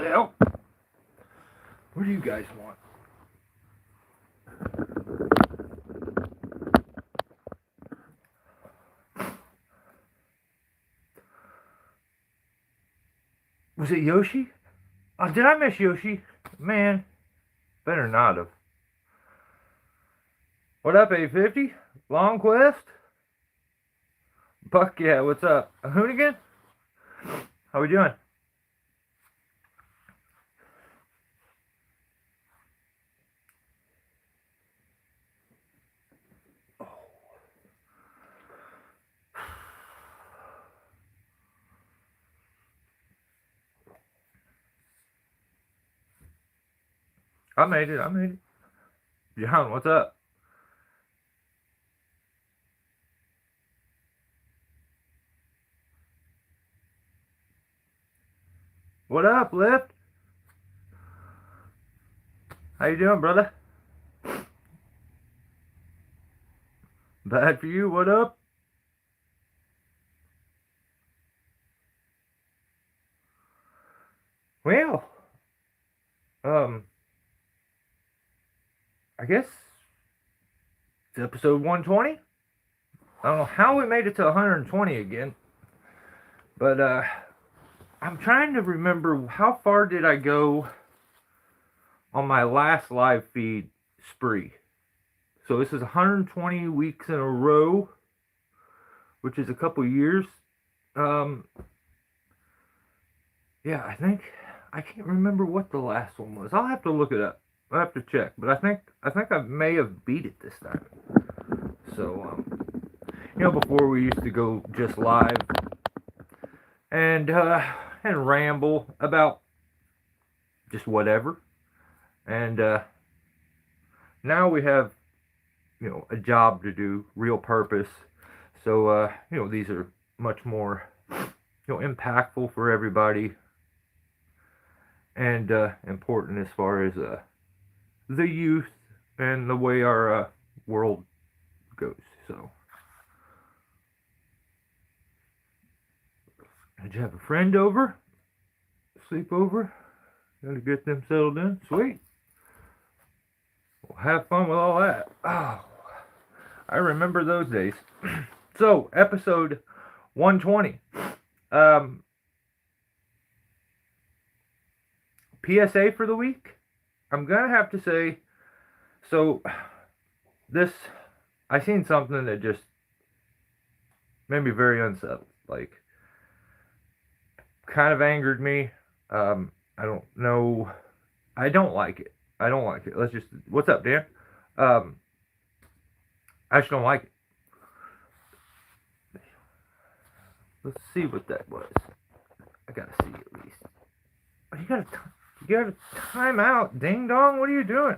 Well, what do you guys want? Was it Yoshi? Oh, did I miss Yoshi? Man, better not have. What up, 850? Long Quest? Buck, yeah, what's up? A Hoonigan? How we doing? I made it. John, what's up? What up, Lift? How you doing, brother? Bad for you, what up? Well, I guess it's episode 120. I don't know how we made it to 120 again, but I'm trying to remember how far did I go on my last live feed spree. So this is 120 weeks in a row, which is a couple years. Yeah, I can't remember what the last one was. I'll have to look it up. I'll have to check, but I think I may have beat it this time. So, before we used to go just live and ramble about just whatever, and now we have a job to do, real purpose. So these are much more impactful for everybody and important as far as the youth and the way our world goes. So, did you have a friend over? Sleep over? Gotta get them settled in? Sweet. Well, have fun with all that. Oh, I remember those days. So, episode 120. PSA for the week. I'm gonna have to say, so I seen something that just made me very unsettled. Like, kind of angered me. I don't know. I don't like it. Let's just. What's up, Dan? I just don't like it. Let's see what that was. I gotta see at least. You gotta time out, ding dong. What are you doing?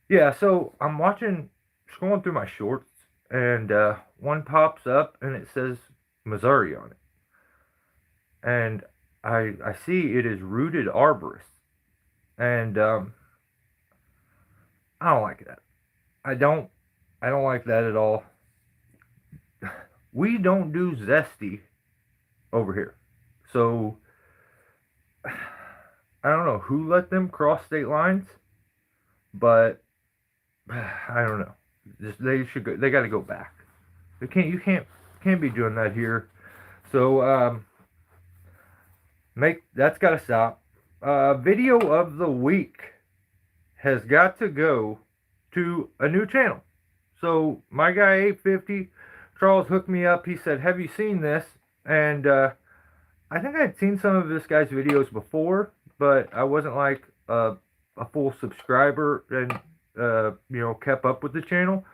Yeah. So I'm scrolling through my shorts, and one pops up, and it says Missouri on it, and I see it is rooted arborist, and I don't like that. I don't like that at all. We don't do zesty over here, so I don't know who let them cross state lines, but I don't know. They should go. They got to go back. You can't be doing that here. So that's got to stop. Video of the week has got to go to a new channel. So my guy 850 Charles hooked me up. He said, "Have you seen this?" And I think I'd seen some of this guy's videos before, but I wasn't like a full subscriber and kept up with the channel.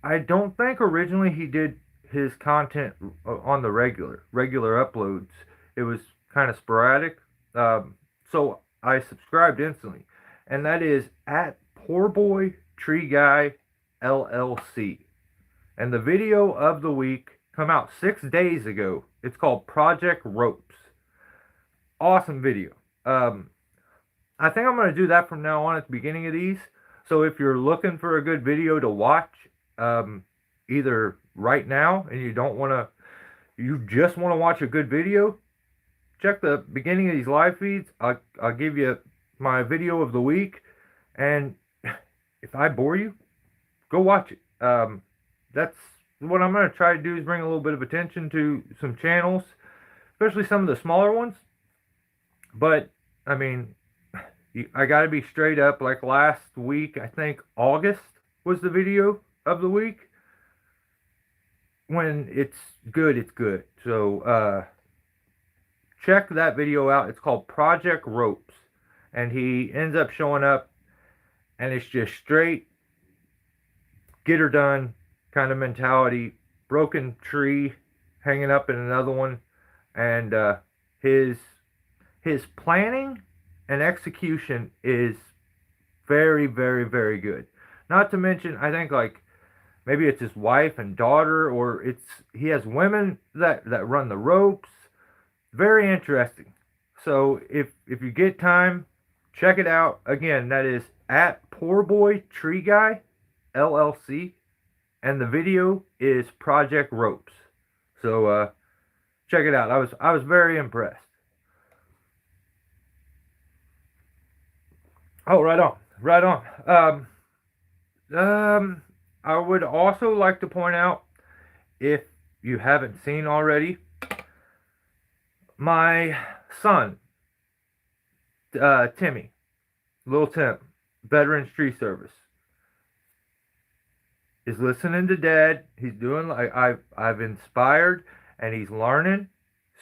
I don't think originally he did his content on the regular uploads. It was kind of sporadic. So I subscribed instantly, and that is at Poor Boy Tree Guy LLC. And the video of the week come out 6 days ago. It's called Project Ropes. Awesome video. I think I'm going to do that from now on at the beginning of these. So if you're looking for a good video to watch, either right now and you just want to watch a good video, check the beginning of these live feeds. I'll give you my video of the week, and if I bore you, go watch it. That's what I'm going to try to do, is bring a little bit of attention to some channels, especially some of the smaller ones. But I mean, I got to be straight up. Like last week, I think August was the video of the week. When it's good, it's good. So check that video out. It's called Project Ropes, and he ends up showing up, and it's just straight get her done kind of mentality. Broken tree hanging up in another one, and his planning and execution is very, very, very good. Not to mention, I think, like, maybe it's his wife and daughter, or he has women that run the ropes. Very interesting. So if you get time, check it out. Again, that is at Poor Boy Tree Guy LLC, and the video is Project Ropes. So check it out. I was very impressed. Oh, right on, right on. I would also like to point out, if you haven't seen already, my son, Timmy, Little Tim, Veterans Tree Service, is listening to Dad. He's doing, like, I've inspired, and he's learning.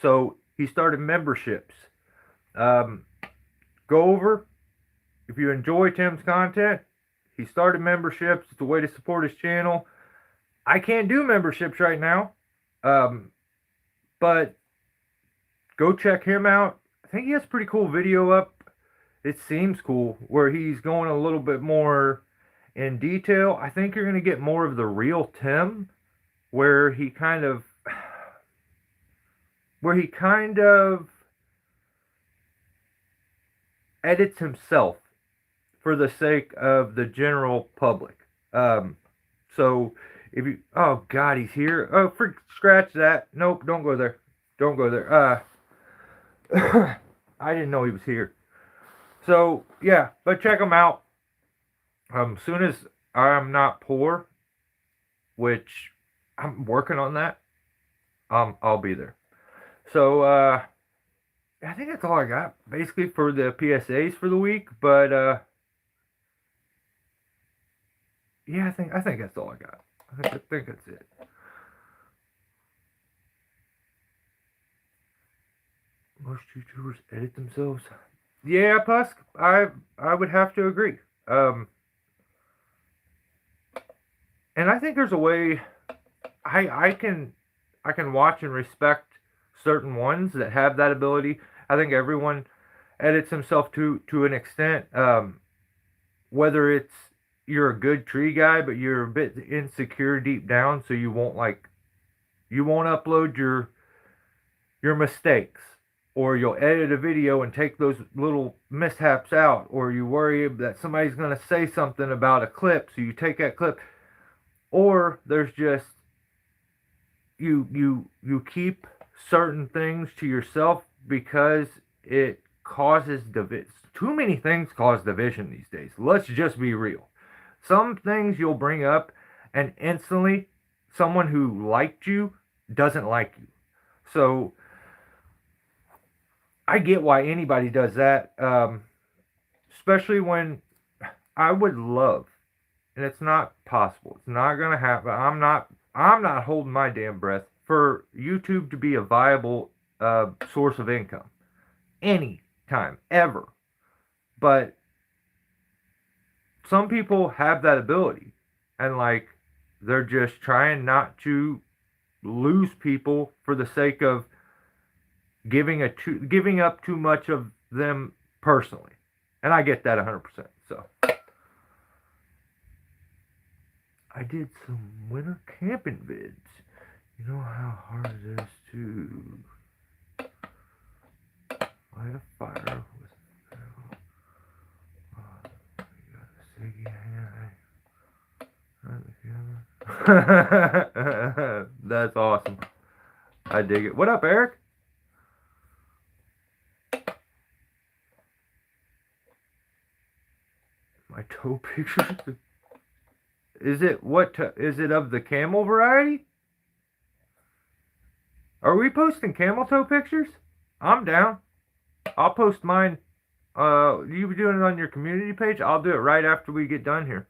So he started memberships. Go over. If you enjoy Tim's content, he started memberships. It's a way to support his channel. I can't do memberships right now, but go check him out. I think he has a pretty cool video up. It seems cool, where he's going a little bit more in detail. I think you're going to get more of the real Tim, where he kind of edits himself for the sake of the general public. So if you, oh God, he's here. Oh, scratch that. Nope, don't go there. Don't go there. I didn't know he was here. So yeah, but check him out. Soon as I'm not poor, which I'm working on that, I'll be there. So I think that's all I got, basically, for the PSAs for the week. But yeah, I think that's all I got. I think that's it. Most YouTubers edit themselves. Yeah, Pusk, I would have to agree. And I think there's a way I can watch and respect certain ones that have that ability. I think everyone edits himself to an extent. Whether it's you're a good tree guy, but you're a bit insecure deep down, so you won't upload your mistakes, or you'll edit a video and take those little mishaps out, or you worry that somebody's going to say something about a clip, so you take that clip. Or there's just you keep certain things to yourself because it causes division. Too many things cause division these days. Let's just be real. Some things you'll bring up, and instantly someone who liked you doesn't like you. So I get why anybody does that, especially when I would love, and it's not possible, it's not going to happen. I'm not holding my damn breath for YouTube to be a viable source of income any time ever. But some people have that ability, and like, they're just trying not to lose people for the sake of giving up too much of them personally. And I get that 100%. So I did some winter camping vids. You know how hard it is to light a fire with that's awesome. I dig it. What up, Eric? My toe pictures. Is it is it of the camel variety? Are we posting camel toe pictures? I'm down. I'll post mine. You be doing it on your community page? I'll do it right after we get done here.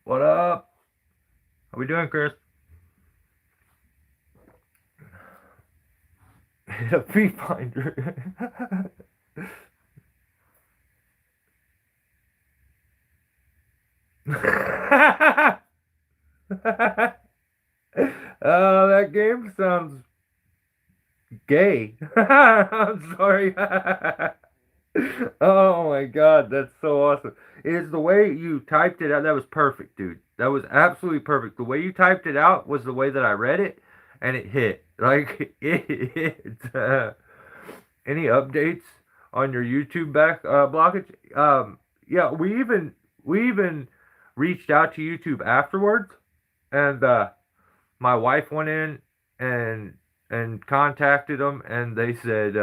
What up? How we doing, Chris? A fee finder. Oh, that game sounds gay. I'm sorry. Oh my god, that's so awesome. It's the way you typed it out. That was perfect, dude. That was absolutely perfect. The way you typed it out was the way that I read it, and it hit. Like, it hit. Any updates on your YouTube blockage? Yeah, we even reached out to YouTube afterwards, and my wife went in and contacted them, and they said,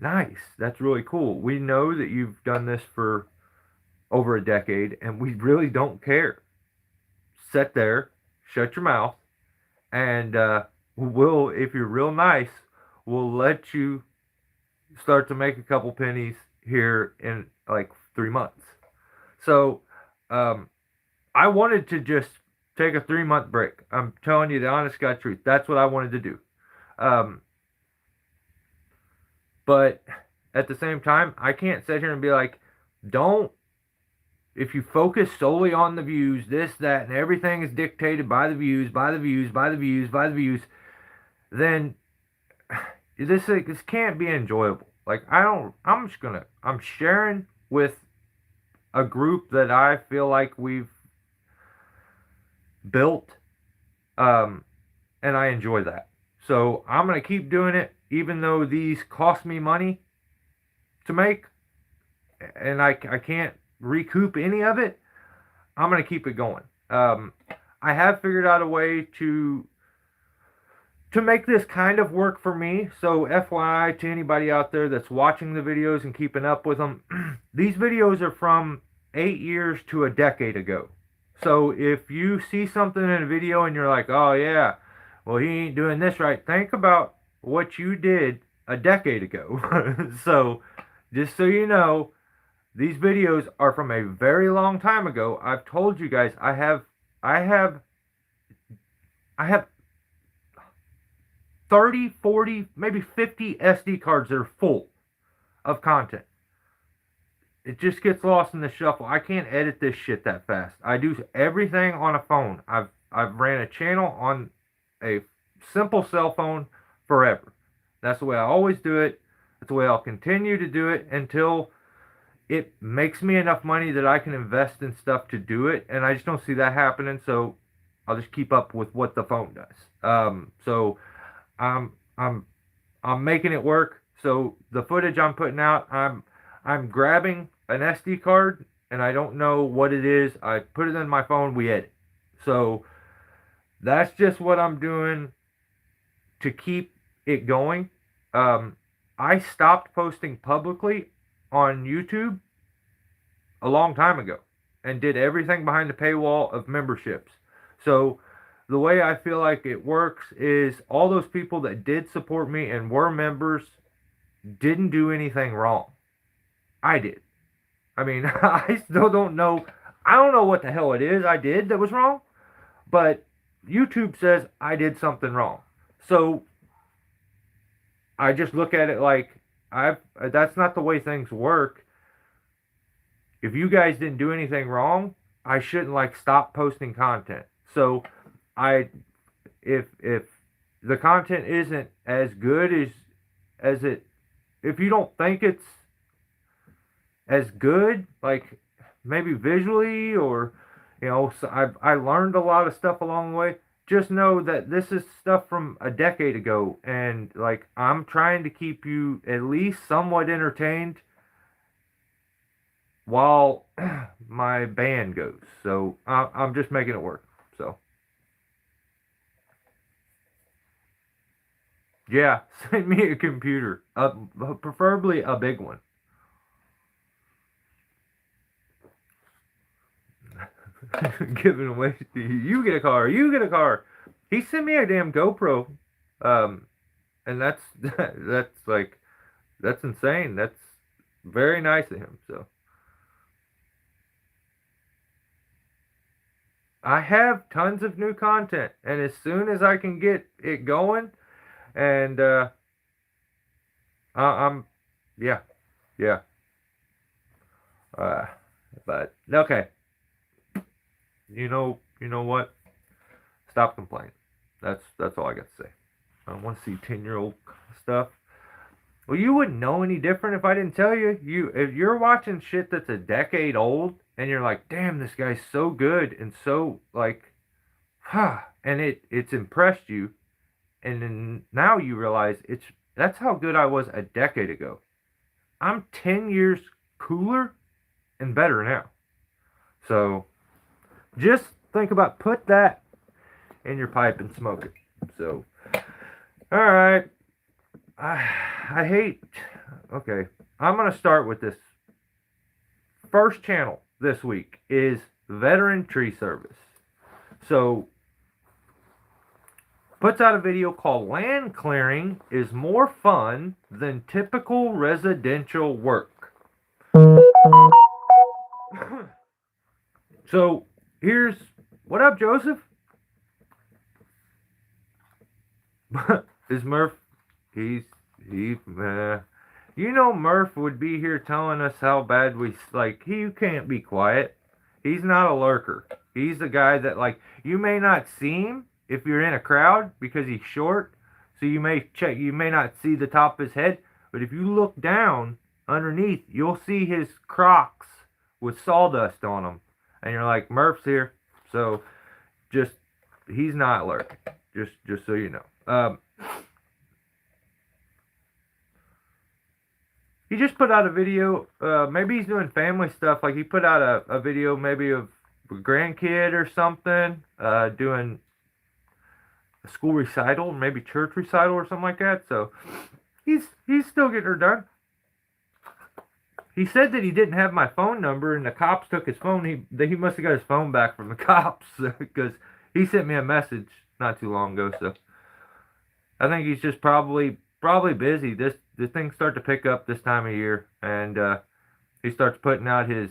nice, that's really cool. We know that you've done this for over a decade, and we really don't care. Sit there, shut your mouth, and we'll, if you're real nice, we'll let you start to make a couple pennies here in like 3 months. So, I wanted to just take a 3-month break. I'm telling you the honest God truth. That's what I wanted to do. But at the same time, I can't sit here and be like, if you focus solely on the views, this, that, and everything is dictated by the views, then this can't be enjoyable. Like, I'm sharing with a group that I feel like we've built, and I enjoy that. So I'm going to keep doing it, even though these cost me money to make, and I can't recoup any of it. I'm going to keep it going. I have figured out a way to make this kind of work for me. So FYI to anybody out there that's watching the videos and keeping up with them, these videos are from 8 years to a decade ago. So if you see something in a video and you're like, oh yeah, well he ain't doing this right, think about what you did a decade ago. So just so you know, these videos are from a very long time ago. I've told you guys I have 30, 40, maybe 50 SD cards that are full of content. It just gets lost in the shuffle. I can't edit this shit that fast. I do everything on a phone. I've ran a channel on a simple cell phone forever. That's the way I always do it. That's the way I'll continue to do it until it makes me enough money that I can invest in stuff to do it. And I just don't see that happening. So I'll just keep up with what the phone does. So I'm making it work. So the footage I'm putting out, I'm grabbing an SD card and I don't know what it is. I put it in my phone, we edit. So that's just what I'm doing to keep it going. I stopped posting publicly on YouTube a long time ago and did everything behind the paywall of memberships. So the way I feel like it works is all those people that did support me and were members didn't do anything wrong. I did. I mean, I still don't know. I don't know what the hell it is I did that was wrong, but YouTube says I did something wrong. So I just look at it like that's not the way things work. If you guys didn't do anything wrong, I shouldn't like stop posting content. So if the content isn't as good as it, if you don't think it's as good, like maybe visually, or so I learned a lot of stuff along the way. Just know that this is stuff from a decade ago, and like I'm trying to keep you at least somewhat entertained while my band goes. So I'm just making it work. So Yeah, send me a computer, preferably a big one. Giving away, you get a car, you get a car. He sent me a damn GoPro, and that's like that's insane. That's very nice of him. So I have tons of new content, and as soon as I can get it going, and I'm yeah, yeah. Uh, but okay, you know what? Stop complaining. That's all I got to say. I don't want to see 10-year-old stuff. Well, you wouldn't know any different if I didn't tell you. If you're watching shit that's a decade old and you're like, damn, this guy's so good and so like, and it's impressed you, and then now you realize that's how good I was a decade ago. I'm 10 years cooler and better now. So just think about put that in your pipe and smoke it. So, all right. I hate. Okay, I'm gonna start with this. First channel this week is Veteran Tree Service. So, puts out a video called "Land Clearing is More Fun Than Typical Residential Work." So, here's what up, Joseph? Is Murph? He. You know Murph would be here telling us how bad we like. He can't be quiet. He's not a lurker. He's the guy that like you may not see him if you're in a crowd because he's short. So you may not see the top of his head, but if you look down underneath, you'll see his Crocs with sawdust on them, and you're like, Murph's here. So just he's not lurking. Just so you know. He just put out a video. Maybe he's doing family stuff. Like he put out a video maybe of a grandkid or something doing a school recital, maybe church recital or something like that. So he's still getting her done. He said that he didn't have my phone number and the cops took his phone. He must have got his phone back from the cops because he sent me a message not too long ago. So I think he's just probably busy. The things start to pick up this time of year, and he starts putting out his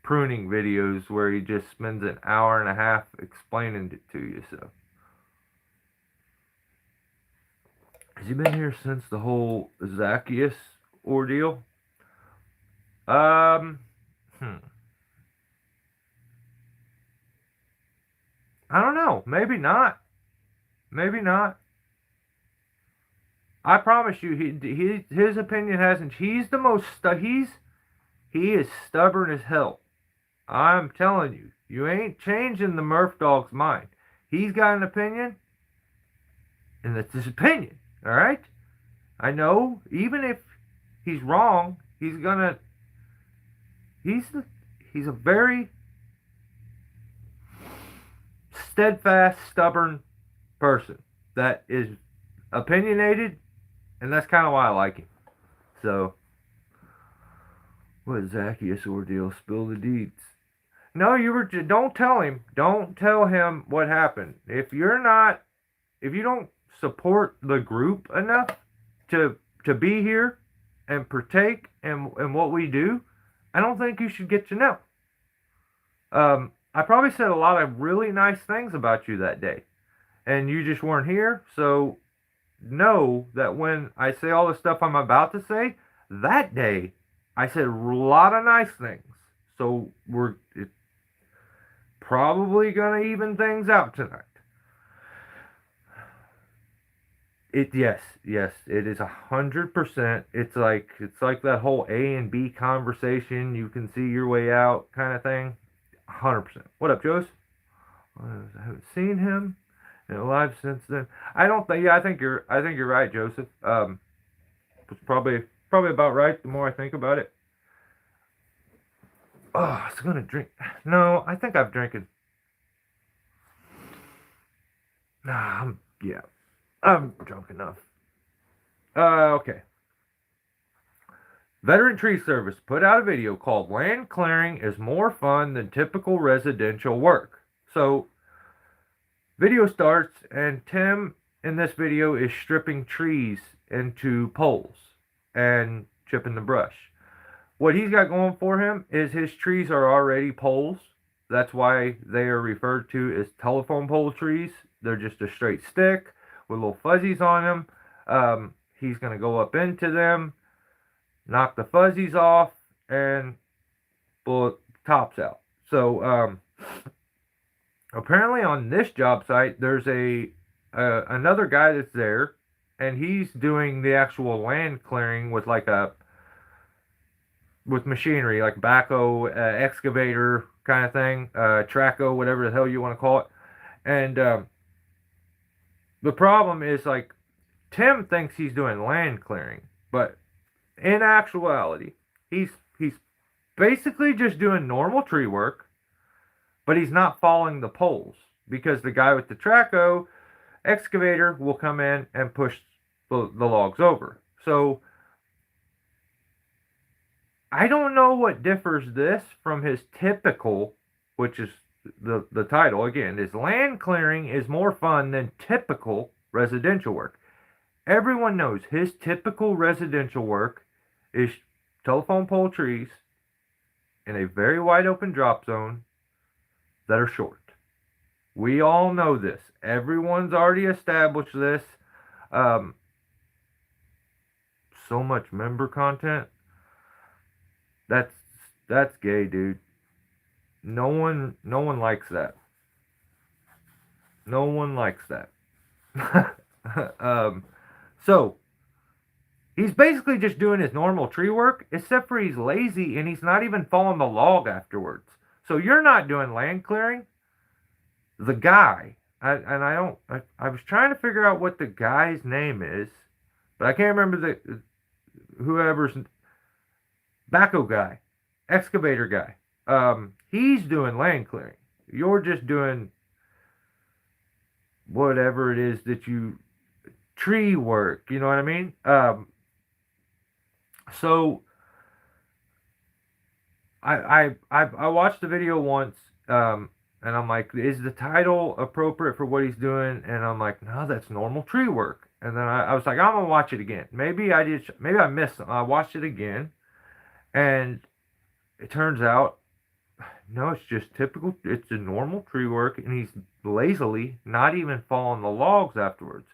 pruning videos where he just spends an hour and a half explaining it to you. So, has he been here since the whole Zacchaeus ordeal? I don't know. Maybe not. Maybe not. I promise you, his opinion hasn't. He's the most he is stubborn as hell. I'm telling you, you ain't changing the Murph dog's mind. He's got an opinion, and that's his opinion. All right. I know, even if he's wrong, he's a very steadfast, stubborn person that is opinionated. And that's kind of why I like him. So, what Zacchaeus ordeal? Spill the deeds. No, don't tell him. Don't tell him what happened. If you don't support the group enough to be here and partake in what we do, I don't think you should get to know. I probably said a lot of really nice things about you that day, and you just weren't here. So know that when I say all the stuff I'm about to say, that day I said a lot of nice things. So we're probably gonna even things out tonight. Yes, it is 100%. It's like that whole A and B conversation. You can see your way out kind of thing. 100%. What up, Joes? I haven't seen him alive since then. I don't think. Yeah, I think you're right, Joseph. It's probably about right. The more I think about it. Oh, I was gonna drink. No, I think I'm drinking. Yeah. I'm drunk enough. Okay. Veteran Tree Service put out a video called Land Clearing is More Fun Than Typical Residential Work. So, video starts, and Tim in this video is stripping trees into poles and chipping the brush. What he's got going for him is his trees are already poles. That's why they are referred to as telephone pole trees. They're just a straight stick with little fuzzies on them. He's going to go up into them, knock the fuzzies off, and pull the tops out. So apparently on this job site, there's another guy that's there, and he's doing the actual land clearing with with machinery, like backhoe, excavator kind of thing, traco, whatever the hell you want to call it. And the problem is, like, Tim thinks he's doing land clearing, but in actuality, he's basically just doing normal tree work, but he's not following the poles because the guy with the traco excavator will come in and push the logs over. So I don't know what differs this from his typical, which is the title again, is land clearing is more fun than typical residential work. Everyone knows his typical residential work is telephone pole trees in a very wide open drop zone that are short. We all know this. Everyone's already established this. So much member content. That's gay, dude. No one likes that. No one likes that. So he's basically just doing his normal tree work, except for he's lazy and he's not even following the log afterwards. So you're not doing land clearing. The guy, I was trying to figure out what the guy's name is, but I can't remember whoever's backhoe guy, excavator guy. He's doing land clearing. You're just doing whatever it is that you tree work. You know what I mean? So I watched the video once, and I'm like, is the title appropriate for what he's doing? And I'm like, no, that's normal tree work. And then I was like, I'm gonna watch it again. Maybe I missed something. I watched it again, and it turns out, no, it's just typical. It's a normal tree work, and he's lazily not even following the logs afterwards.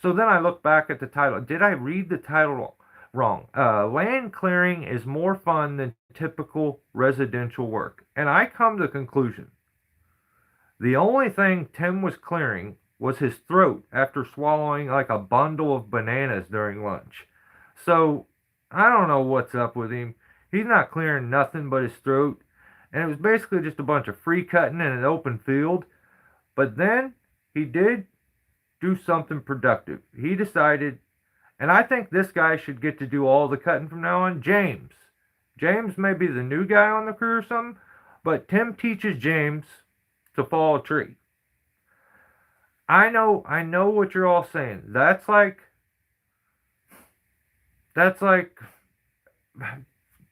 So then I look back at the title. Did I read the title wrong? Land clearing is more fun than typical residential work. And I come to the conclusion, the only thing Tim was clearing was his throat after swallowing like a bundle of bananas during lunch. So I don't know what's up with him. He's not clearing nothing but his throat. And it was basically just a bunch of free cutting in an open field. But then he did do something productive. He decided, and I think this guy should get to do all the cutting from now on, James. James may be the new guy on the crew or something, but Tim teaches James to fall a tree. I know what you're all saying. That's like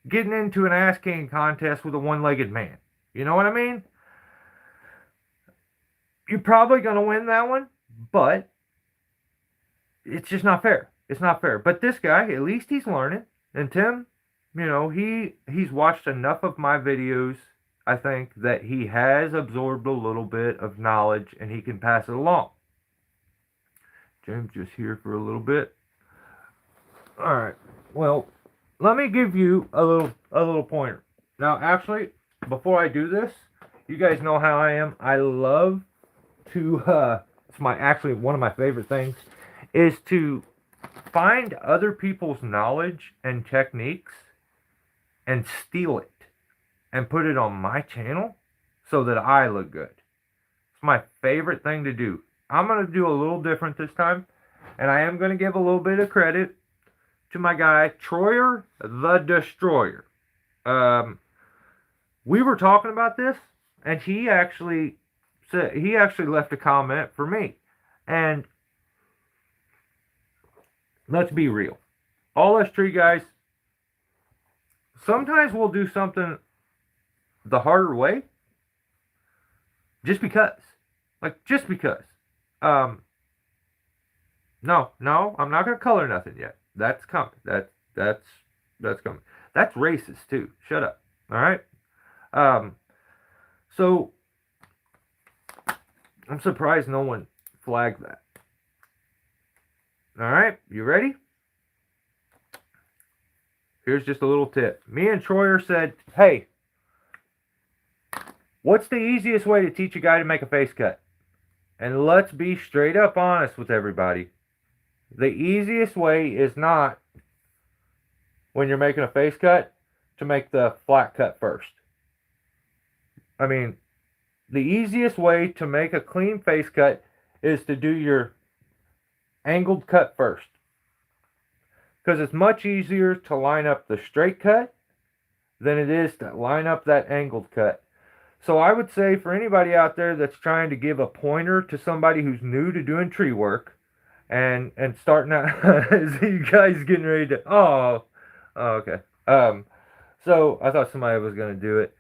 getting into an ass kicking contest with a one-legged man. You know what I mean? You're probably going to win that one, but it's just not fair. It's not fair. But this guy, at least he's learning. And Tim, you know, he's watched enough of my videos, I think, that he has absorbed a little bit of knowledge and he can pass it along. James just here for a little bit. All right. Well, let me give you a little pointer. Now, actually, before I do this, you guys know how I am. I love to it's one of my favorite things is to find other people's knowledge and techniques and steal it and put it on my channel so that I look good. It's my favorite thing to do. I'm going to do a little different this time, and I am going to give a little bit of credit to my guy, Troyer the Destroyer. We were talking about this, and he actually left a comment for me. And let's be real. All us tree guys, sometimes we'll do something the harder way just because. Like, just because. No, I'm not gonna color nothing yet. That's coming. That's coming. That's racist too. Shut up. All right. So I'm surprised no one flagged that. All right, you ready? Here's just a little tip. Me and Schroeder said, hey, what's the easiest way to teach a guy to make a face cut? And let's be straight up honest with everybody. The easiest way is not, when you're making a face cut, to make the flat cut first. I mean, the easiest way to make a clean face cut is to do your angled cut first. Because it's much easier to line up the straight cut than it is to line up that angled cut. So I would say for anybody out there that's trying to give a pointer to somebody who's new to doing tree work and starting out, you guys getting ready to, oh okay. So I thought somebody was going to do it.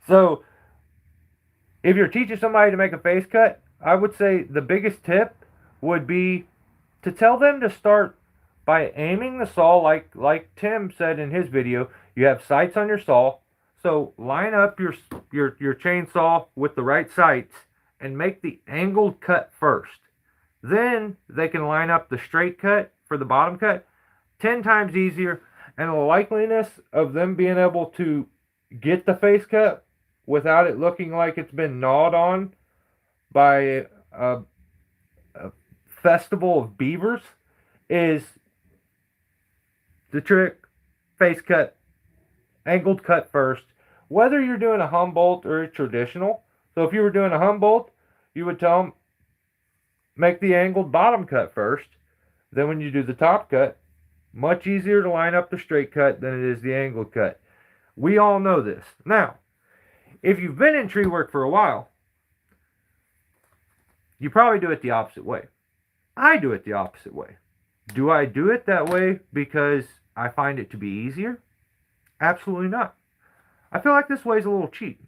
So if you're teaching somebody to make a face cut, I would say the biggest tip would be to tell them to start by aiming the saw like Tim said in his video. You have sights on your saw, so line up your chainsaw with the right sights and make the angled cut first. Then they can line up the straight cut for the bottom cut 10 times easier, and the likeliness of them being able to get the face cut without it looking like it's been gnawed on by a festival of beavers is the trick. Face cut, angled cut first, whether you're doing a Humboldt or a traditional. So if you were doing a Humboldt, you would tell them make the angled bottom cut first. Then when you do the top cut, much easier to line up the straight cut than it is the angled cut. We all know this. Now, if you've been in tree work for a while, you probably do it the opposite way. I do it the opposite way. Do I do it that way because I find it to be easier? Absolutely not. I feel like this way is a little cheap.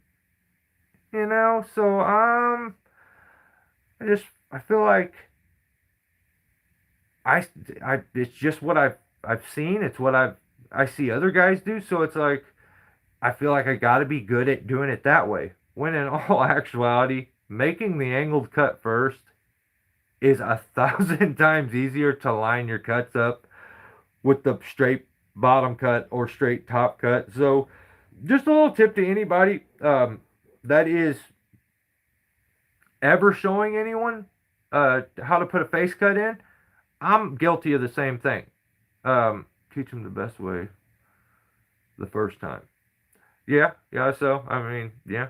You know, so I feel like it's just what I've seen. It's what I see other guys do. So it's like I feel like I got to be good at doing it that way. When in all actuality, making the angled cut first is 1,000 times easier to line your cuts up with the straight bottom cut or straight top cut. So just a little tip to anybody that is ever showing anyone how to put a face cut in. I'm guilty of the same thing. Teach them the best way the first time. Yeah, so I mean, yeah.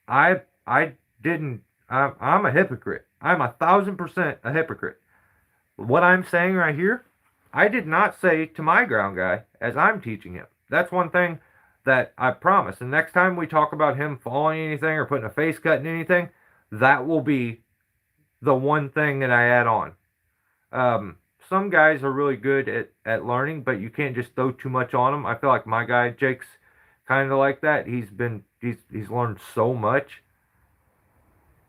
I didn't. I'm a hypocrite. I'm 1,000% a hypocrite. What I'm saying right here, I did not say to my ground guy as I'm teaching him. That's one thing that I promise. And next time we talk about him falling anything or putting a face cut in anything, that will be the one thing that I add on. Some guys are really good at learning, but you can't just throw too much on them. I feel like my guy Jake's kind of like that. He's learned so much,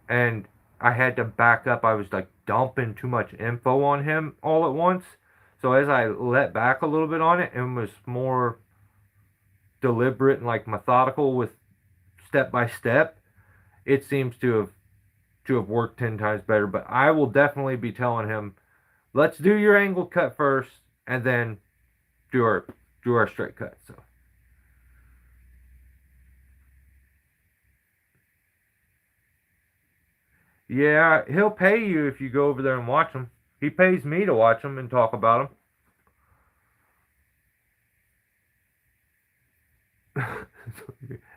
and I had to back up. I was like dumping too much info on him all at once. So as I let back a little bit on it and was more deliberate and like methodical with step by step, it seems to have worked 10 times better. But I will definitely be telling him, let's do your angled cut first and then do our straight cut. So yeah, he'll pay you if you go over there and watch them. He pays me to watch them and talk about them.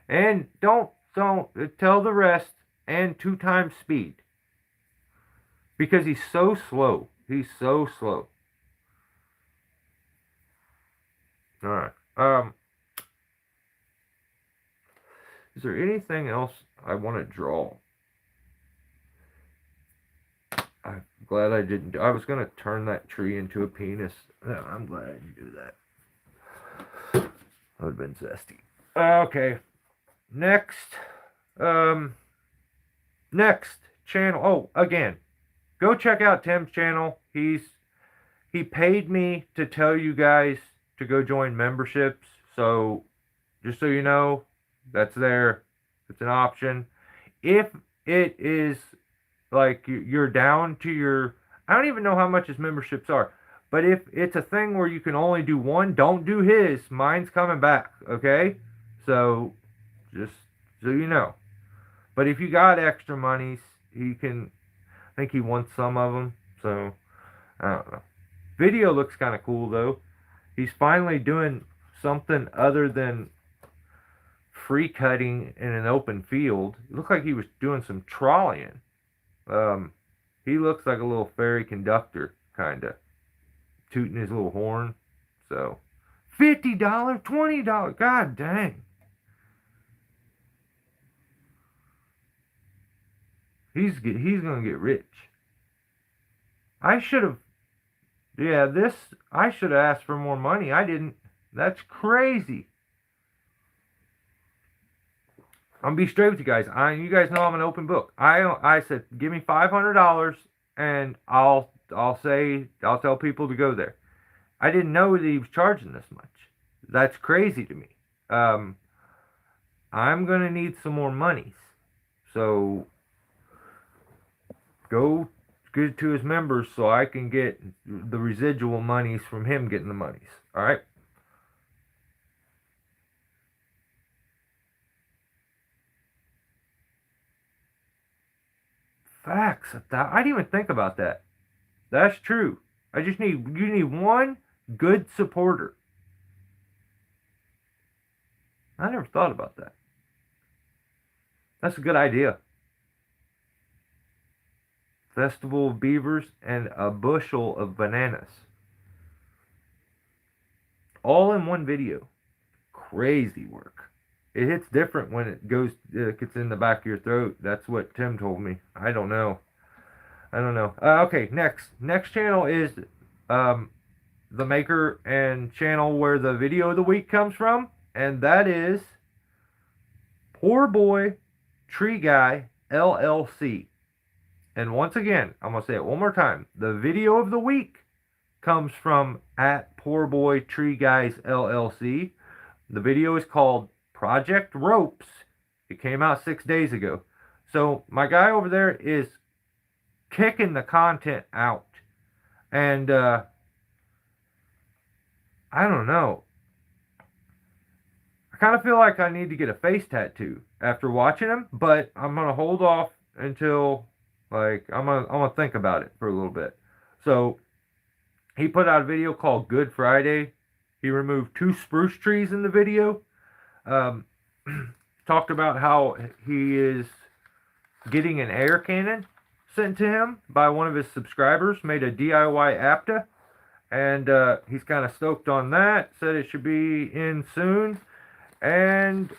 And don't tell the rest and 2 times speed. Because he's so slow. He's so slow. Alright. Is there anything else I want to draw? Glad I didn't. I was gonna turn that tree into a penis. I'm glad I didn't do that. That would have been zesty. Okay. Next. Um. Next channel. Oh, again, go check out Tim's channel. He paid me to tell you guys to go join memberships. So just so you know, that's there. It's an option. If it is like you're down to your, I don't even know how much his memberships are, but if it's a thing where you can only do one, don't do his. Mine's coming back, okay? So just so you know. But if you got extra monies, he can. I think he wants some of them. So I don't know. Video looks kind of cool though. He's finally doing something other than free cutting in an open field. It looked like he was doing some trolleying. He looks like a little ferry conductor, kinda tooting his little horn. So $50, $20. God dang. He's gonna get rich. I should have. Yeah, I should have asked for more money. I didn't. That's crazy. I'm gonna be straight with you guys. You guys know I'm an open book. I said give me $500 and I'll tell people to go there. I didn't know that he was charging this much. That's crazy to me. I'm gonna need some more monies. So go good to his members so I can get the residual monies from him getting the monies. All right. Facts. I didn't even think about that. That's true. You need one good supporter. I never thought about that. That's a good idea. Festival of Beavers and a bushel of bananas. All in one video. Crazy work. It hits different when it gets in the back of your throat. That's what Tim told me. I don't know. Okay, next channel is the maker and channel where the video of the week comes from, and that is Poor Boy Tree Guy LLC. And once again, I'm gonna say it one more time. The video of the week comes from at Poor Boy Tree Guys LLC. The video is called Project Ropes. It came out 6 days ago. So my guy over there is kicking the content out. And I don't know. I kind of feel like I need to get a face tattoo after watching him, but I'm gonna hold off until I'm gonna think about it for a little bit. So he put out a video called Good Friday. He removed 2 spruce trees in the video. Talked about how he is getting an air cannon sent to him by one of his subscribers, made a DIY APTA, and he's kind of stoked on that. Said it should be in soon, and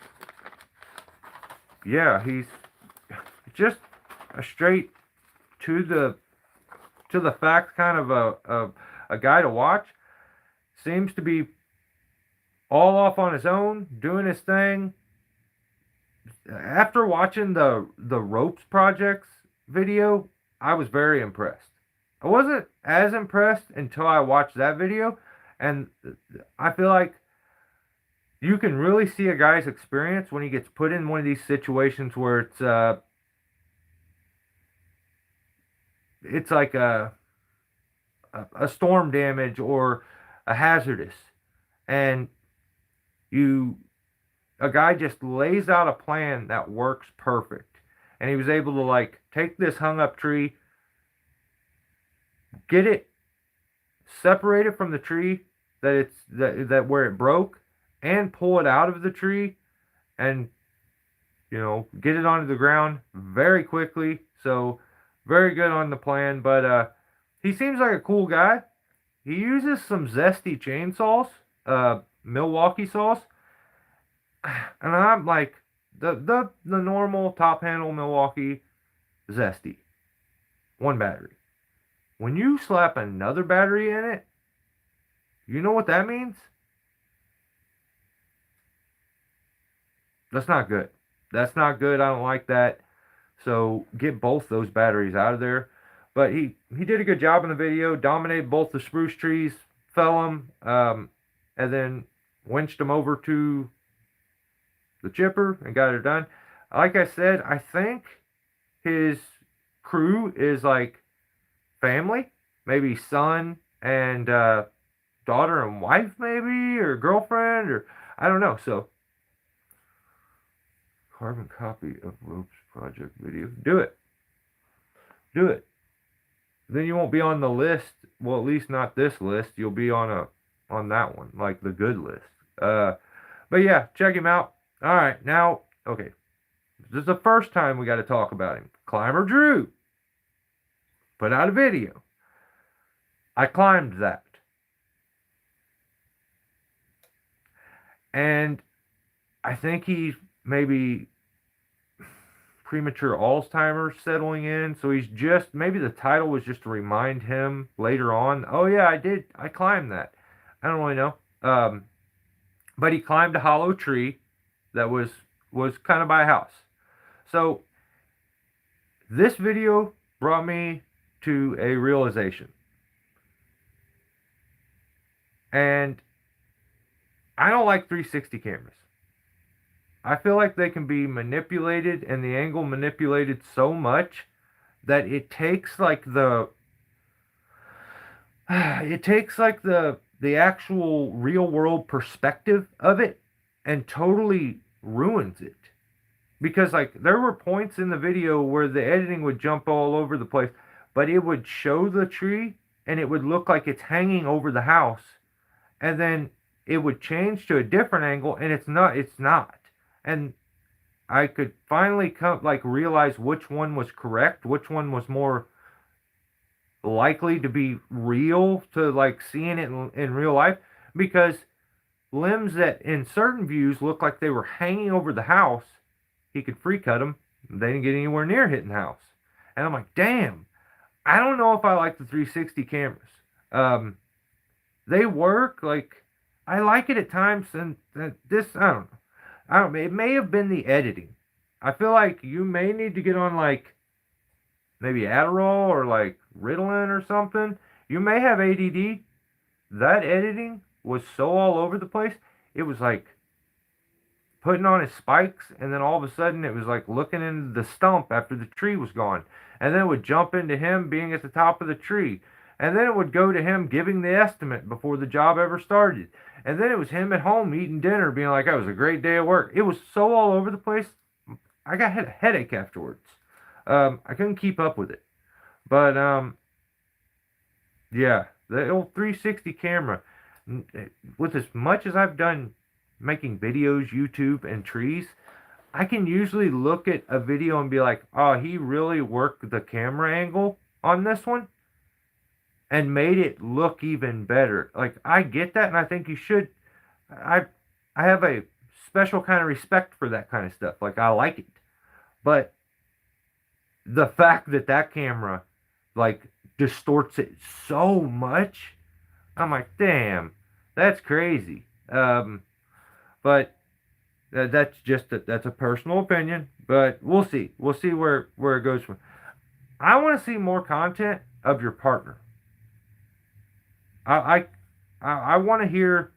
yeah, he's just a straight to the fact kind of a guy to watch. Seems to be all off on his own, doing his thing. After watching the ropes projects video, I was very impressed. I wasn't as impressed until I watched that video, and I feel like you can really see a guy's experience when he gets put in one of these situations where it's like a storm damage or a hazardous, and a guy just lays out a plan that works perfect. And he was able to take this hung up tree, get it separated from the tree that where it broke, and pull it out of the tree and get it onto the ground very quickly. So very good on the plan. But he seems like a cool guy. He uses some zesty chainsaws, Milwaukee saws. And I'm like, the normal top handle Milwaukee zesty. 1 battery. When you slap another battery in it, you know what that means? That's not good. That's not good. I don't like that. So get both those batteries out of there. But he did a good job in the video. Dominated both the spruce trees, fell them, and then winched them over to the chipper and got it done. Like I said, I think his crew is like family, maybe son and daughter and wife, maybe, or girlfriend, or I don't know. So carbon copy of ropes project video. Do it. Do it. Then you won't be on the list. Well, at least not this list. You'll be on that one, like the good list. But yeah, check him out. All right, now, okay. This is the first time we got to talk about him. Climber Drew put out a video. I climbed that. And I think he's maybe premature Alzheimer's settling in. So he's just, maybe the title was just to remind him later on. Oh yeah, I climbed that. I don't really know. But he climbed a hollow tree that was kind of by a house. So this video brought me to a realization. And I don't like 360 cameras. I feel like they can be manipulated and the angle manipulated so much that it takes like the actual real world perspective of it and totally ruins it. Because like there were points in the video where the editing would jump all over the place, but it would show the tree and it would look like it's hanging over the house, and then it would change to a different angle and it's not. And I could finally realize which one was correct, which one was more likely to be real, to like seeing it in real life, because limbs that in certain views look like they were hanging over the house, he could free cut them. They didn't get anywhere near hitting the house. And I'm like, damn, I don't know if I like the 360 cameras. They work, like, I like it at times, and this, I don't know. It may have been the editing. I feel like you may need to get on, like, maybe Adderall or, like, Ritalin or something. You may have ADD. That editing was so all over the place. It was like putting on his spikes, and then all of a sudden it was like looking into the stump after the tree was gone. And then it would jump into him being at the top of the tree. And then it would go to him giving the estimate before the job ever started. And then it was him at home eating dinner, being like, "That was a great day at work." It was so all over the place. I got a headache afterwards. I couldn't keep up with it. But yeah, the old 360 camera. With as much as I've done making videos, YouTube, and trees, I can usually look at a video and be like, "Oh, he really worked the camera angle on this one and made it look even better." Like, I get that, and I think you should. I have a special kind of respect for that kind of stuff. Like, I like it. But the fact that camera, like, distorts it so much, I'm like, damn, that's crazy. But that's just that's a personal opinion. But we'll see. We'll see where it goes from. I want to see more content of your partner. I want to hear.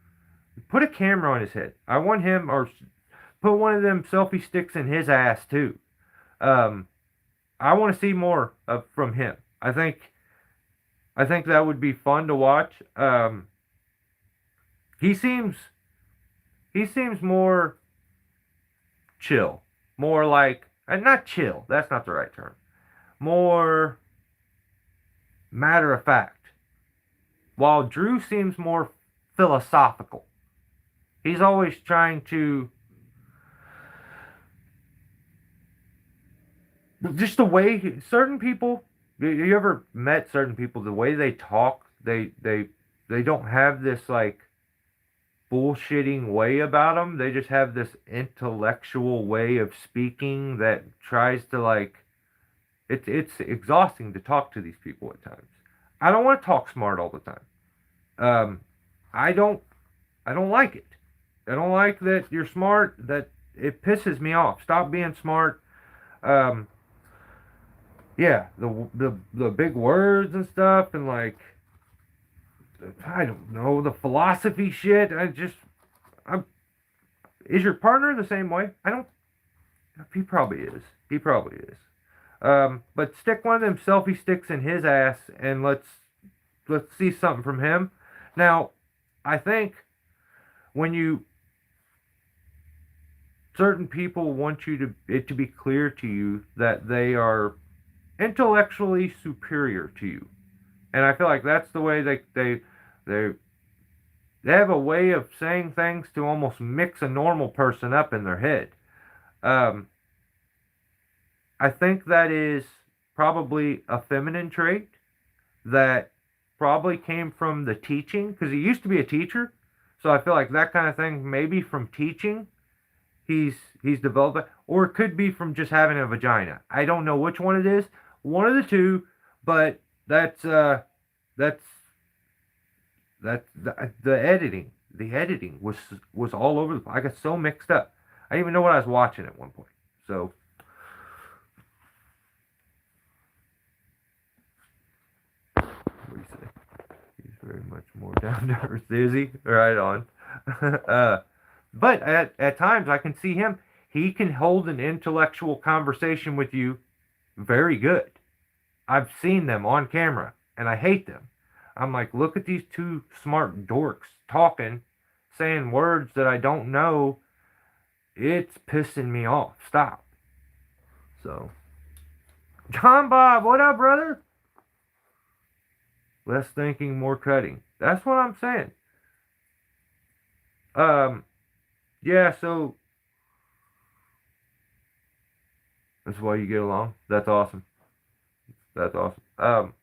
Put a camera on his head. I want him, or put one of them selfie sticks in his ass too. I want to see more from him. I think that would be fun to watch. He seems more chill, more like, not chill. That's not the right term. More matter of fact. While Drew seems more philosophical. He's always trying to, just the way certain people, you ever met certain people, the way they talk, they don't have this like bullshitting way about them. They just have this intellectual way of speaking that tries to, like, it's exhausting to talk to these people at times. I don't want to talk smart all the time. Um, I don't I don't like it. I don't like that you're smart. That it pisses me off. Stop being smart. Um, yeah, the big words and stuff, and like I don't know the philosophy shit. I'm. Is your partner the same way? I don't. He probably is. He probably is. But stick one of them selfie sticks in his ass, and let's see something from him. Now, I think when you certain people want you to it to be clear to you that they are intellectually superior to you, and I feel like that's the way they they have a way of saying things to almost mix a normal person up in their head. Um, I think that is probably a feminine trait that probably came from the teaching because he used to be a teacher. So I feel like that kind of thing maybe from teaching he's he's developed it, or it could be from just having a vagina. I don't know which one it is. One of the two, but that's the editing. The editing was all over the place. I got so mixed up. I didn't even know what I was watching at one point. So what do you say? He's very much more down to earth, is he? Right on. But at times I can see him. He can hold an intellectual conversation with you very good. I've seen them on camera, and I hate them. I'm like, look at these two smart dorks talking, saying words that I don't know. It's pissing me off. Stop. So, John Bob, what up, brother? Less thinking, more cutting. That's what I'm saying. Yeah, so that's why you get along. That's awesome. That's awesome.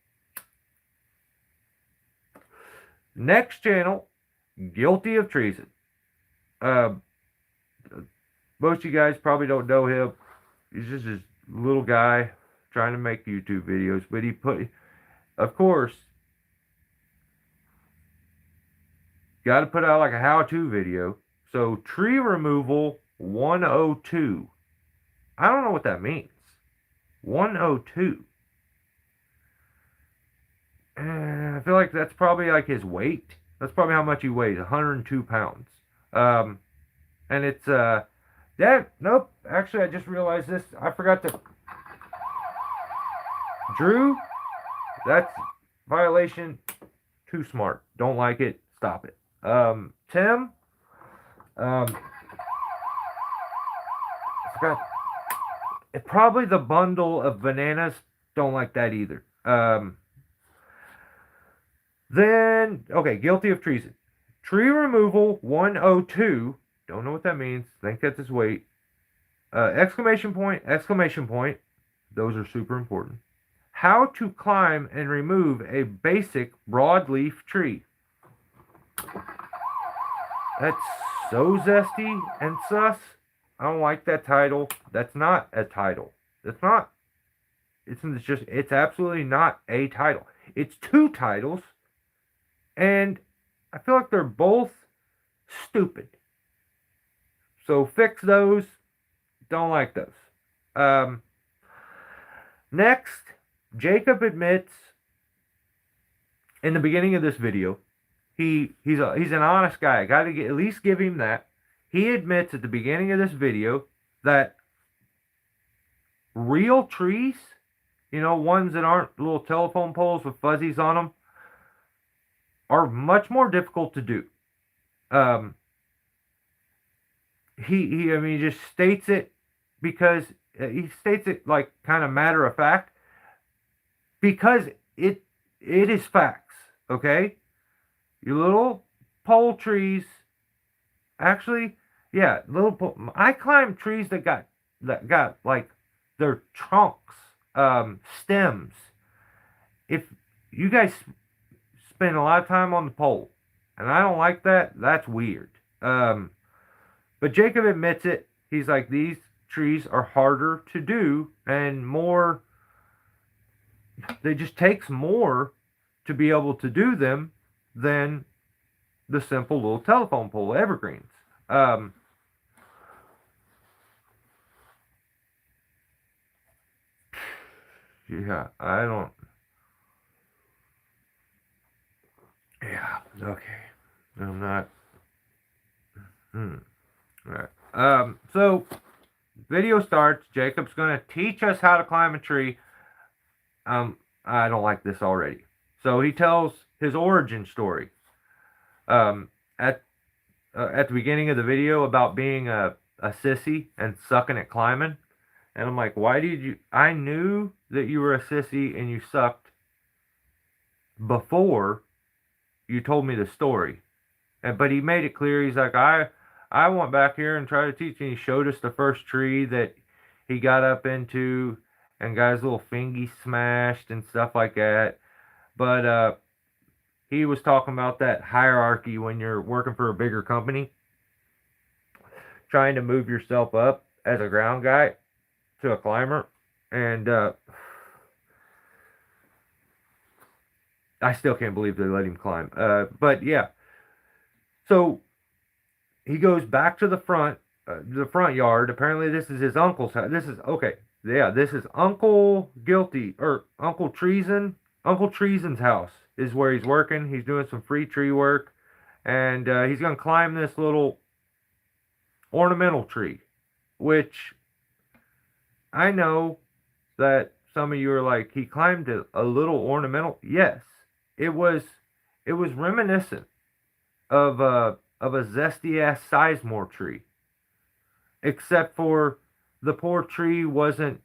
Next channel, Guilty of Treason. Most of you guys probably don't know him. He's just this little guy trying to make YouTube videos, but of course, got to put out like a how-to video. So tree removal 102. I don't know what that means. 102. I feel like that's probably like his weight. That's probably how much he weighs, 102 pounds. And it's, nope, actually I just realized this. I forgot to, Drew, that's violation, too smart. Don't like it, stop it. Tim, I forgot, probably the bundle of bananas, don't like that either. Then, okay, guilty of treason. Tree removal 102. Don't know what that means. Think that's his weight. Exclamation point, exclamation point. Those are super important. How to climb and remove a basic broadleaf tree. That's so zesty and sus. I don't like that title. That's not a title. It's not. It's absolutely not a title. It's two titles. And I feel like they're both stupid. So fix those. Don't like those. Next, Jacob admits in the beginning of this video, he's an honest guy. I got to at least give him that. He admits at the beginning of this video that real trees, ones that aren't little telephone poles with fuzzies on them, are much more difficult to do. He just states it because he states it like kind of matter of fact because it is facts. Okay, your little pole trees, actually, yeah, I climbed trees that got like their trunks, stems. If you guys spend a lot of time on the pole, and I don't like that. That's weird. But Jacob admits it. He's like, these trees are harder to do and more. It just takes more to be able to do them than the simple little telephone pole evergreens. Yeah, I don't. Yeah, okay. I'm not. Right. So video starts. Jacob's gonna teach us how to climb a tree. I don't like this already. So he tells his origin story. Um, at the beginning of the video about being a sissy and sucking at climbing. And I'm like, why did you? I knew that you were a sissy and you sucked before you told me the story. But he made it clear. He's like, I went back here and tried to teach. And he showed us the first tree that he got up into and got his little fingy smashed and stuff like that. But he was talking about that hierarchy when you're working for a bigger company, trying to move yourself up as a ground guy to a climber. And I still can't believe they let him climb. But yeah. So he goes back to the front yard. Apparently, this is his uncle's house. This is okay. Yeah, this is Uncle Guilty or Uncle Treason. Uncle Treason's house is where he's working. He's doing some free tree work, and he's gonna climb this little ornamental tree, which I know that some of you are like, he climbed a little ornamental. Yes, it was reminiscent of a zesty ass Sizemore tree, except for the poor tree wasn't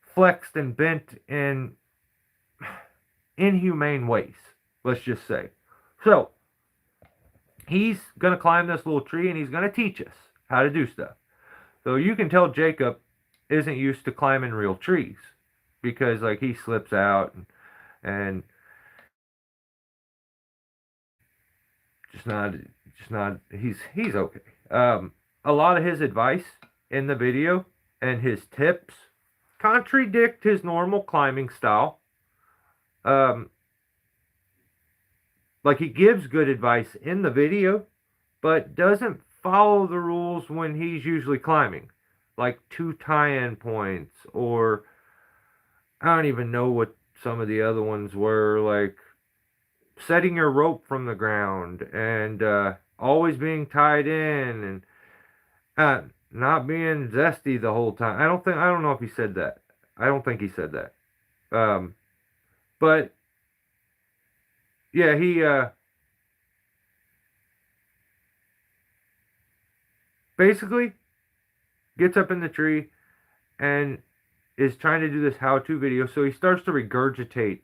flexed and bent in inhumane ways, let's just say. So he's gonna climb this little tree and he's gonna teach us how to do stuff. So you can tell Jacob isn't used to climbing real trees because like he slips out and just not he's okay. A lot of his advice in the video and his tips contradict his normal climbing style. Like he gives good advice in the video, but doesn't follow the rules when he's usually climbing, like 2 tie-in points, or I don't even know what some of the other ones were, like setting your rope from the ground and always being tied in and not being zesty the whole time. I don't know if he said that. I don't think he said that. But yeah, he basically gets up in the tree and is trying to do this how-to video. So he starts to regurgitate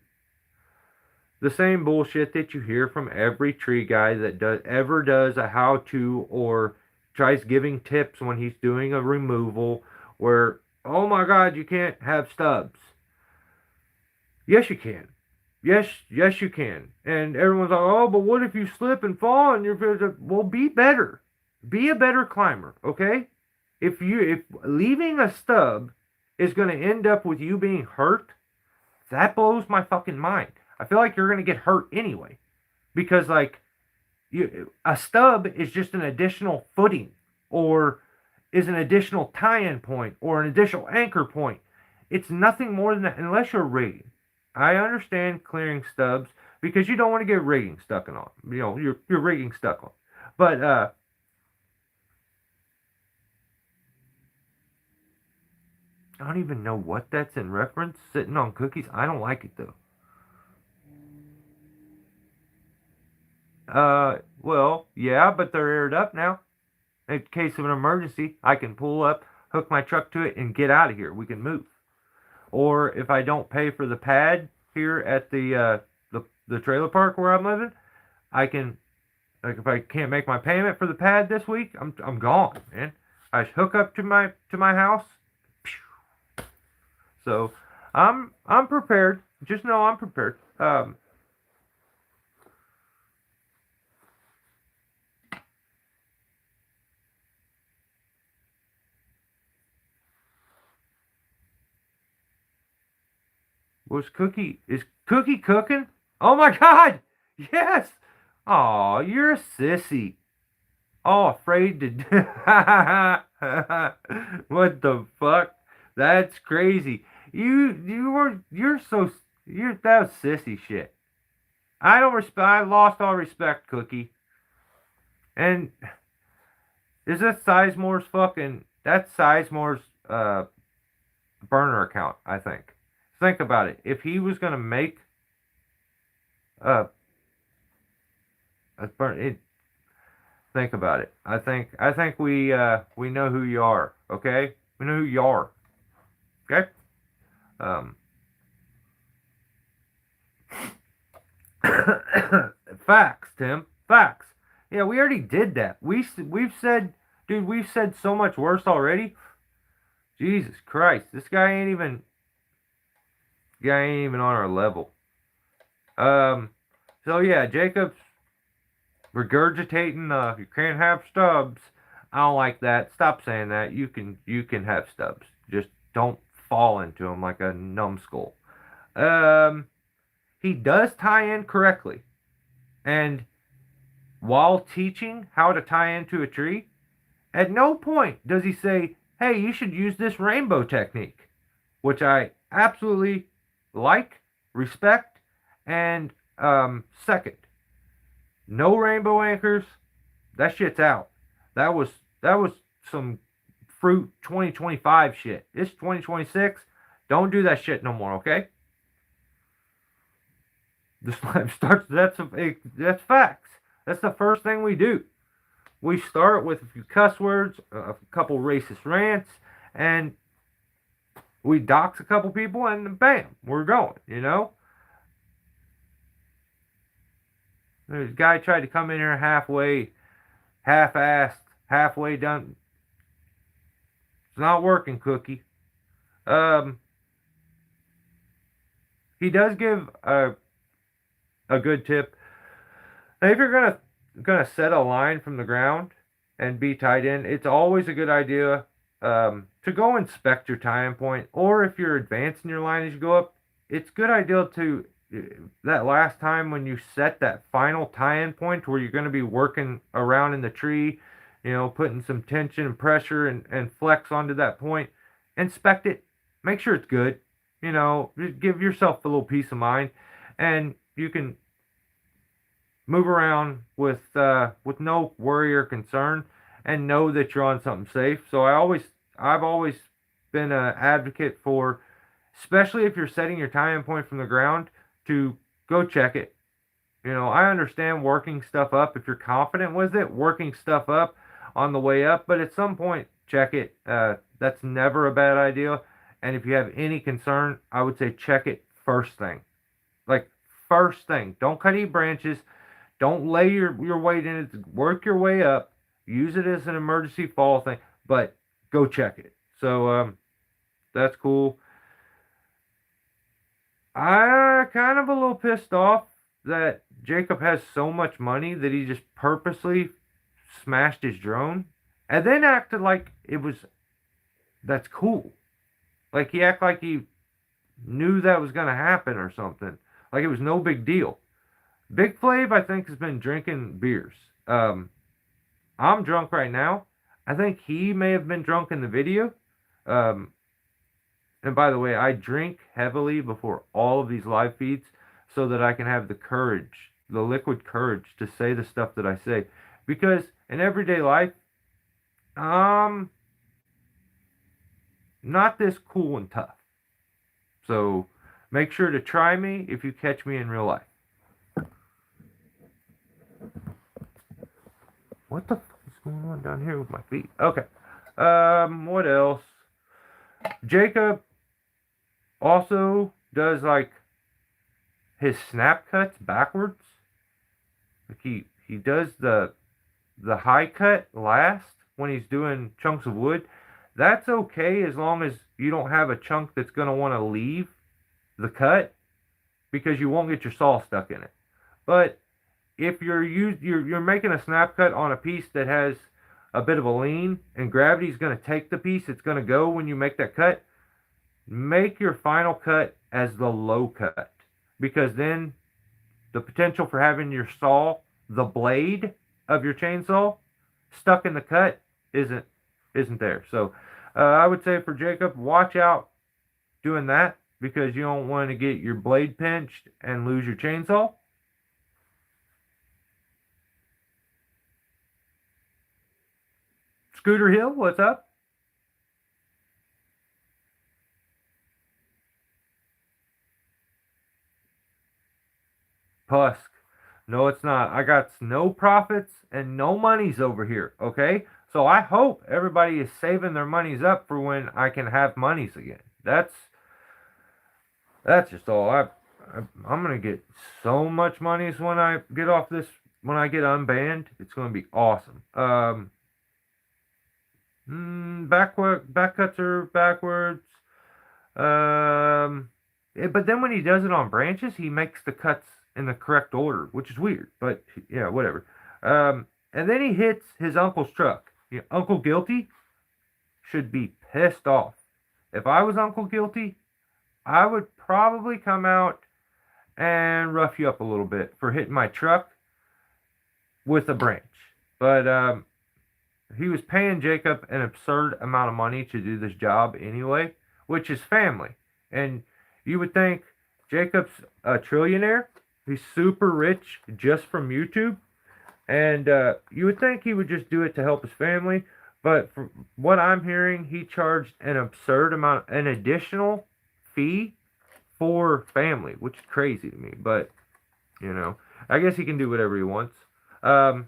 the same bullshit that you hear from every tree guy that ever does a how-to or tries giving tips when he's doing a removal where, oh my God, you can't have stubs. Yes, you can. Yes, you can. And everyone's like, oh, but what if you slip and fall and you're, well, be better. Be a better climber, okay? If leaving a stub is going to end up with you being hurt, that blows my fucking mind. I feel like you're going to get hurt anyway. Because, like, a stub is just an additional footing or is an additional tie-in point or an additional anchor point. It's nothing more than that unless you're rigging. I understand clearing stubs because you don't want to get rigging stuck on. You know, you're rigging stuck on. But I don't even know what that's in reference. Sitting on cookies. I don't like it though. Well, yeah, but they're aired up now. In case of an emergency, I can pull up, hook my truck to it, and get out of here. We can move. Or if I don't pay for the pad here at the trailer park where I'm living, I can, like, if I can't make my payment for the pad this week, I'm gone, man. I hook up to my house. So I'm prepared. Just know I'm prepared. Is Cookie cooking? Oh my God! Yes! Aw, you're a sissy. All afraid to. What the fuck? That's crazy. You're that was sissy shit. I don't respect. I lost all respect, Cookie. And is that Sizemore's fucking? That's Sizemore's burner account. I think. Think about it. If he was gonna make uh, a burn, think about it. I think we know who you are. Okay, we know who you are. Okay. Um. Facts, Tim. Facts. Yeah, we already did that. We've said, dude, we've said so much worse already. Jesus Christ, this guy ain't even on our level. So yeah, Jacob's regurgitating. You can't have stubs. I don't like that. Stop saying that. You can have stubs. Just don't fall into them like a numbskull. He does tie in correctly, and while teaching how to tie into a tree, at no point does he say, "Hey, you should use this rainbow technique," which I absolutely like, respect, and second. No rainbow anchors. That shit's out. That was some fruit 2025 shit. It's 2026. Don't do that shit no more, okay? The slime starts. That's facts. That's the first thing we do. We start with a few cuss words, a couple racist rants, and we dox a couple people, and bam, we're going. You know. This guy tried to come in here halfway, half-assed, halfway done. It's not working, Cookie. He does give a good tip. Now, if you're gonna set a line from the ground and be tied in, it's always a good idea to go inspect your tie-in point, or if you're advancing your line as you go up, it's a good idea to that last time when you set that final tie-in point where you're going to be working around in the tree, putting some tension and pressure and flex onto that point, inspect it, make sure it's good, give yourself a little peace of mind, and you can move around with no worry or concern, and know that you're on something safe. So I've always been an advocate for, especially if you're setting your tie-in point from the ground, to go check it. I understand working stuff up if you're confident with it, working stuff up on the way up, but at some point, check it. That's never a bad idea. And if you have any concern, I would say check it first thing. Like, first thing. Don't cut any branches. Don't lay your weight in it. Work your way up. Use it as an emergency fall thing, but go check it. So that's cool. I kind of a little pissed off that Jacob has so much money that he just purposely smashed his drone and then acted like that's cool. Like he acted like he knew that was going to happen or something. Like it was no big deal. Big Flav, I think, has been drinking beers. I'm drunk right now. I think he may have been drunk in the video. And by the way, I drink heavily before all of these live feeds so that I can have the courage, the liquid courage to say the stuff that I say. Because in everyday life, not this cool and tough. So make sure to try me if you catch me in real life. What the fuck is going on down here with my feet? Okay. What else? Jacob also does like his snap cuts backwards. Like he does the high cut last when he's doing chunks of wood. That's okay as long as you don't have a chunk that's going to want to leave the cut, because you won't get your saw stuck in it. But if you're making a snap cut on a piece that has a bit of a lean and gravity's going to take the piece, it's going to go when you make that cut, make your final cut as the low cut, because then the potential for having your saw, the blade of your chainsaw, stuck in the cut isn't there. So I would say for Jacob, watch out doing that, because you don't want to get your blade pinched and lose your chainsaw. Scooter Hill, what's up? Pusk. No, it's not. I got no profits and no monies over here, okay? So I hope everybody is saving their monies up for when I can have monies again. That's just all. I'm gonna get so much monies when I get off this. When I get unbanned, it's gonna be awesome. Back cuts are backwards. But then when he does it on branches, he makes the cuts in the correct order, which is weird. But yeah, whatever. And then he hits his uncle's truck. Uncle Guilty should be pissed off. If I was Uncle Guilty, I would probably come out and rough you up a little bit for hitting my truck with a branch. But he was paying Jacob an absurd amount of money to do this job anyway, which is family. And you would think Jacob's a trillionaire. He's super rich just from YouTube. And you would think he would just do it to help his family. But from what I'm hearing, he charged an absurd amount, an additional fee for family, which is crazy to me. But, I guess he can do whatever he wants. But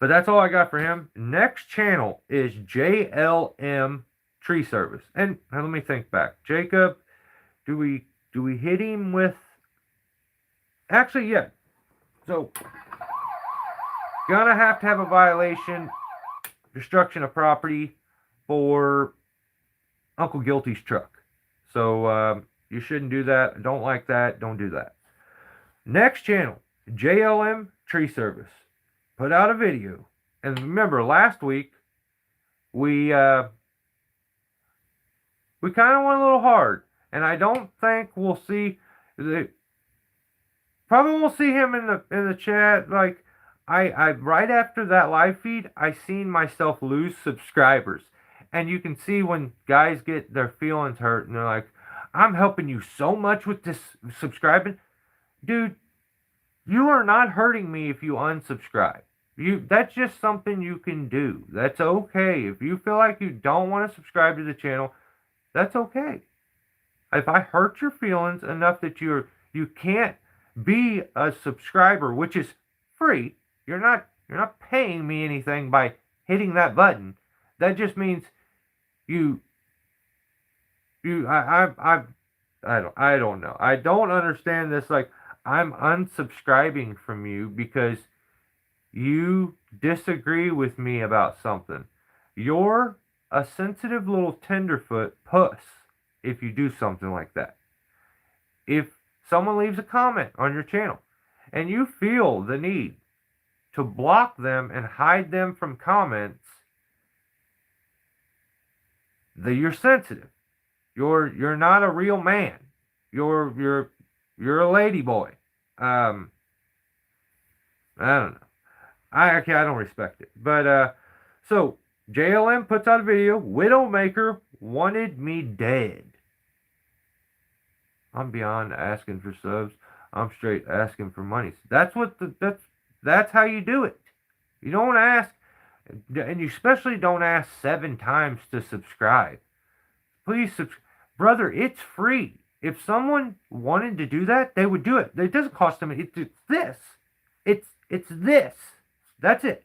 that's all I got for him. Next channel is JLM Tree Service. And let me think back. Jacob, do we hit him with... Actually, yeah. So, gonna have to have a violation, destruction of property for Uncle Guilty's truck. So, you shouldn't do that. I don't like that. Don't do that. Next channel, JLM Tree Service. Put out a video. And remember, last week, we kind of went a little hard. And I don't think we'll see... Probably won't see him in the chat. Like, I right after that live feed, I seen myself lose subscribers. And you can see when guys get their feelings hurt and they're like, I'm helping you so much with this subscribing. Dude, you are not hurting me if you unsubscribe. That's just something you can do. That's okay. If you feel like you don't want to subscribe to the channel, that's okay. If I hurt your feelings enough that you can't be a subscriber, which is free, you're not paying me anything by hitting that button. That just means I don't know. I don't understand this. Like, I'm unsubscribing from you because you disagree with me about something. You're a sensitive little tenderfoot puss if you do something like that. If someone leaves a comment on your channel and you feel the need to block them and hide them from comments, you're sensitive. You're not a real man. You're a lady boy. I don't know. I don't respect it. But so JLM puts out a video. Widowmaker wanted me dead. I'm beyond asking for subs. I'm straight asking for money. That's how you do it. You don't ask, and you especially don't ask 7 times to subscribe. Please subscribe. Brother, it's free. If someone wanted to do that, they would do it. It doesn't cost them. It's this. It's this. That's it.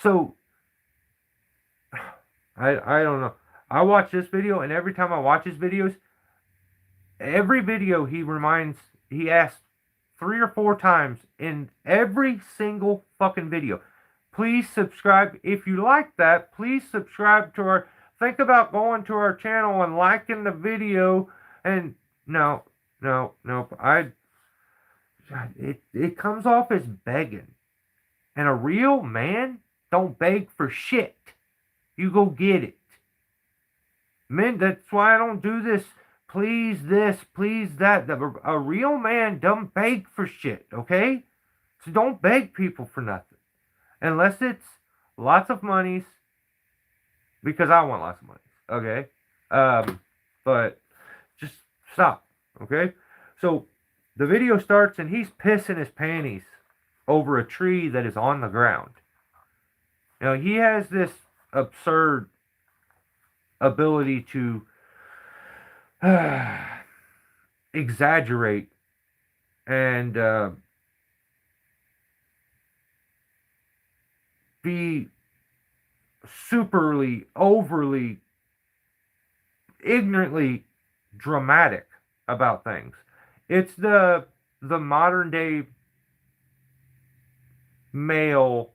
So, I don't know. I watch this video, and every time I watch his videos, every video he asks 3 or 4 times in every single fucking video. Please subscribe. If you like that, please subscribe to our... Think about going to our channel and liking the video. And no. It comes off as begging. And a real man don't beg for shit. You go get it. Men, that's why I don't do this, please that. A real man don't beg for shit, okay? So don't beg people for nothing. Unless it's lots of monies, because I want lots of monies, okay? But just stop, okay? So the video starts and he's pissing his panties over a tree that is on the ground. Now, he has this absurd ability to exaggerate and be superly, overly, ignorantly dramatic about things. It's the modern day male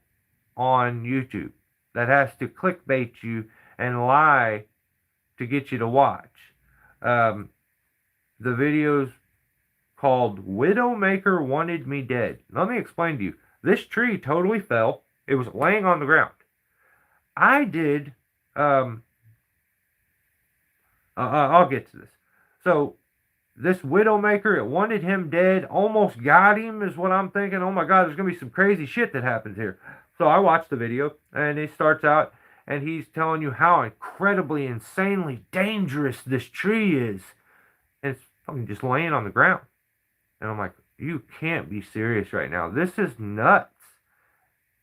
on YouTube that has to clickbait you and lie to get you to watch. The video's called Widowmaker Wanted Me Dead. Let me explain to you. This tree totally fell. It was laying on the ground. I did, I'll get to this. So, this Widowmaker, it wanted him dead, almost got him, is what I'm thinking. Oh my God, there's going to be some crazy shit that happens here. So I watched the video, and he starts out, and he's telling you how incredibly, insanely dangerous this tree is. And it's fucking just laying on the ground. And I'm like, you can't be serious right now. This is nuts.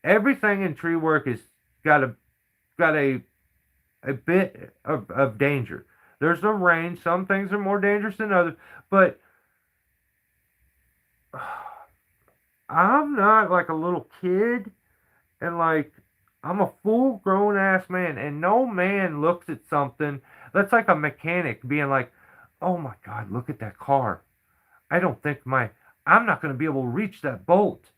Everything in tree work is got a bit of danger. There's a range. Some things are more dangerous than others. But I'm not like a little kid. And like, I'm a full grown ass man. And no man looks at something that's like a mechanic being like, oh my God, look at that car. I don't think I'm not going to be able to reach that bolt.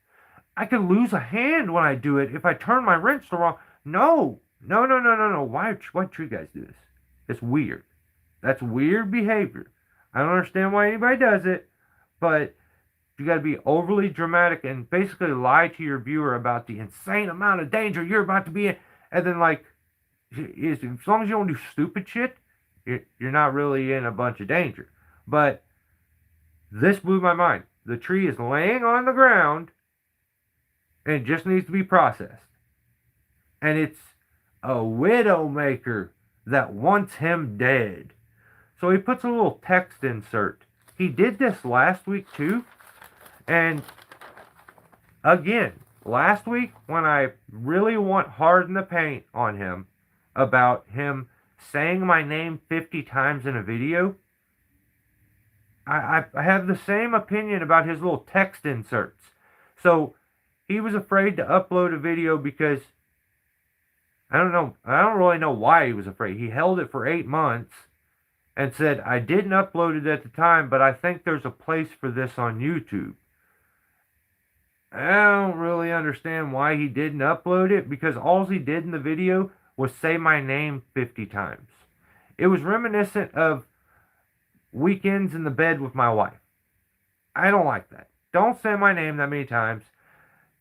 I could lose a hand when I do it if I turn my wrench the wrong. No. Why do you guys do this? It's weird. That's weird behavior. I don't understand why anybody does it, but you got to be overly dramatic and basically lie to your viewer about the insane amount of danger you're about to be in. And then, like, as long as you don't do stupid shit, you're not really in a bunch of danger. But this blew my mind. The tree is laying on the ground and it just needs to be processed. And it's a Widowmaker that wants him dead. So he puts a little text insert. He did this last week too. And again, last week when I really went hard in the paint on him about him saying my name 50 times in a video, I have the same opinion about his little text inserts. So he was afraid to upload a video because I don't really know why he was afraid. He held it for 8 months and said, I didn't upload it at the time, but I think there's a place for this on YouTube. I don't really understand why he didn't upload it, because all he did in the video was say my name 50 times. It was reminiscent of weekends in the bed with my wife. I don't like that. Don't say my name that many times.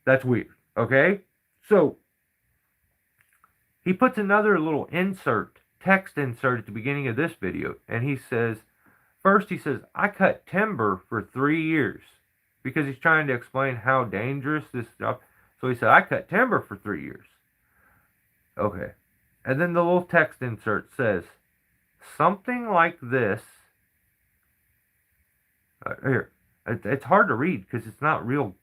That's weird, okay? So, he puts another little text insert at the beginning of this video, and he says, first he says, I cut timber for 3 years, because he's trying to explain how dangerous this stuff. So he said, I cut timber for 3 years. Okay. And then the little text insert says, something like this. Here. It's hard to read because it's not real,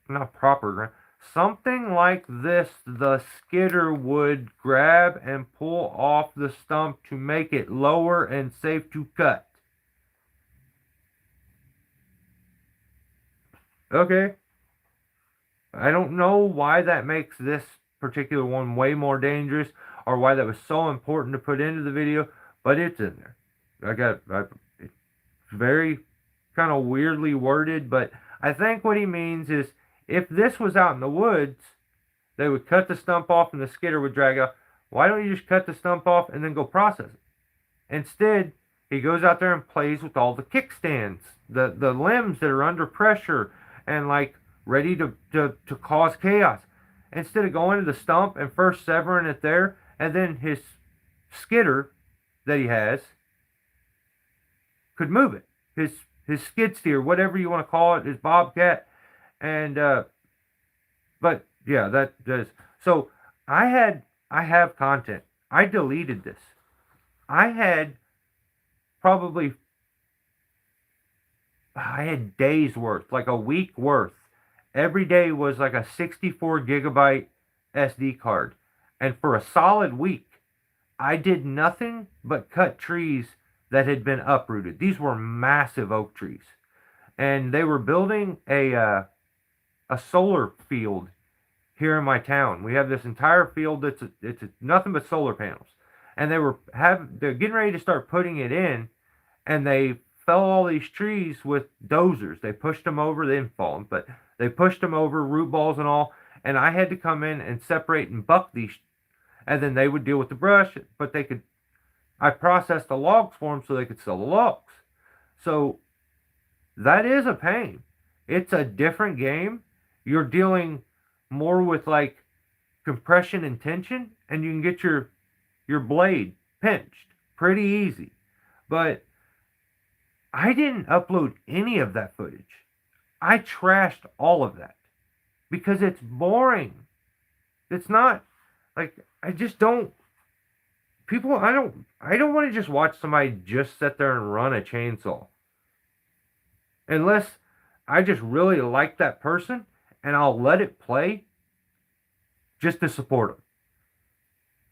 not proper. Something like this the skidder would grab and pull off the stump to make it lower and safe to cut. Okay. I don't know why that makes this particular one way more dangerous or why that was so important to put into the video, but it's in there. It's very kind of weirdly worded, but I think what he means is if this was out in the woods, they would cut the stump off and the skidder would drag out. Why don't you just cut the stump off and then go process it? Instead, he goes out there and plays with all the kickstands, the limbs that are under pressure and like ready to cause chaos. Instead of going to the stump and first severing it there, and then his skidder that he has could move it. His skid steer, whatever you want to call it, his bobcat, and but yeah, that does. So I have content. I deleted this. I had probably I had days worth, like a week worth. Every day was like a 64 gigabyte SD card. And for a solid week, I did nothing but cut trees that had been uprooted. These were massive oak trees. And they were building a solar field here in my town. We have this entire field that's it's nothing but solar panels. And they're getting ready to start putting it in, and they fell all these trees with dozers. They pushed them over. They didn't fall, but they pushed them over, root balls and all. And I had to come in and separate and buck these, and then they would deal with the brush. But I processed the logs for them so they could sell the logs. So that is a pain. It's a different game. You're dealing more with like compression and tension, and you can get your blade pinched pretty easy. But I didn't upload any of that footage. I trashed all of that because it's boring. It's not like I just don't people I don't want to just watch somebody just sit there and run a chainsaw. Unless I just really like that person and I'll let it play just to support them.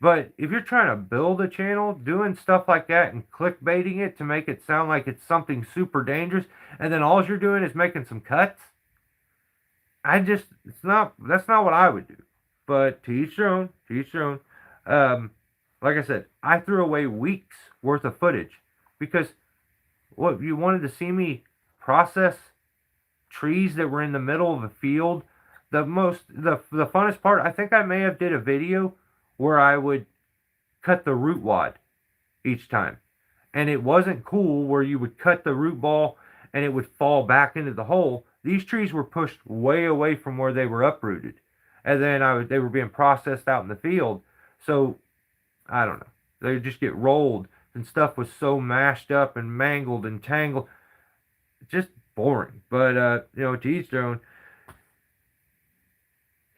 But if you're trying to build a channel, doing stuff like that and clickbaiting it to make it sound like it's something super dangerous, and then all you're doing is making some cuts, that's not what I would do. But to each their own, to each their own. Like I said, I threw away weeks worth of footage because what you wanted to see me process trees that were in the middle of a field. The funnest part, I think I may have did a video where I would cut the root wad each time. And it wasn't cool where you would cut the root ball and it would fall back into the hole. These trees were pushed way away from where they were uprooted. And then they were being processed out in the field. So, I don't know. They would just get rolled and stuff was so mashed up and mangled and tangled. Just boring. But, to each their own.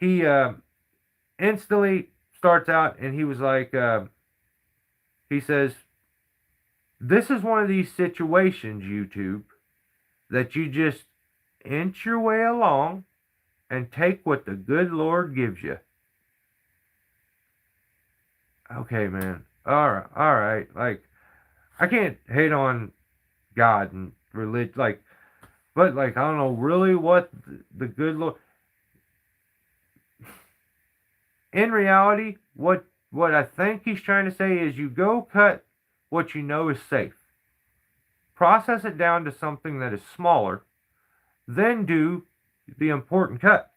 He instantly starts out and he was like, he says, this is one of these situations, YouTube, that you just inch your way along and take what the good Lord gives you. Okay, man. All right. Like, I can't hate on God and religion, but I don't know really what the good Lord. In reality, what I think he's trying to say is you go cut what you know is safe. Process it down to something that is smaller. Then do the important cuts.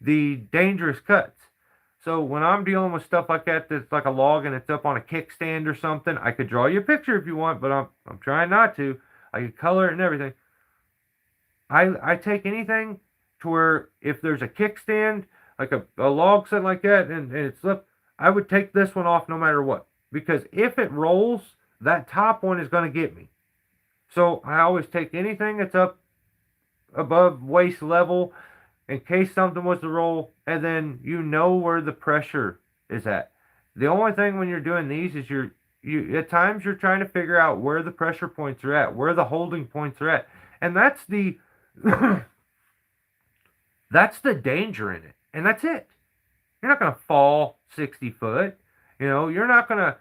The dangerous cuts. So when I'm dealing with stuff like that that's like a log and it's up on a kickstand or something, I could draw you a picture if you want, but I'm trying not to. I could color it and everything. I take anything to where if there's a kickstand, like a log something like that, and it's slipped, I would take this one off no matter what. Because if it rolls, that top one is going to get me. So I always take anything that's up above waist level in case something was to roll, and then you know where the pressure is at. The only thing when you're doing these is you at times you're trying to figure out where the pressure points are at, where the holding points are at. And that's the that's the danger in it. And that's it. You're not going to fall 60 foot. You're not going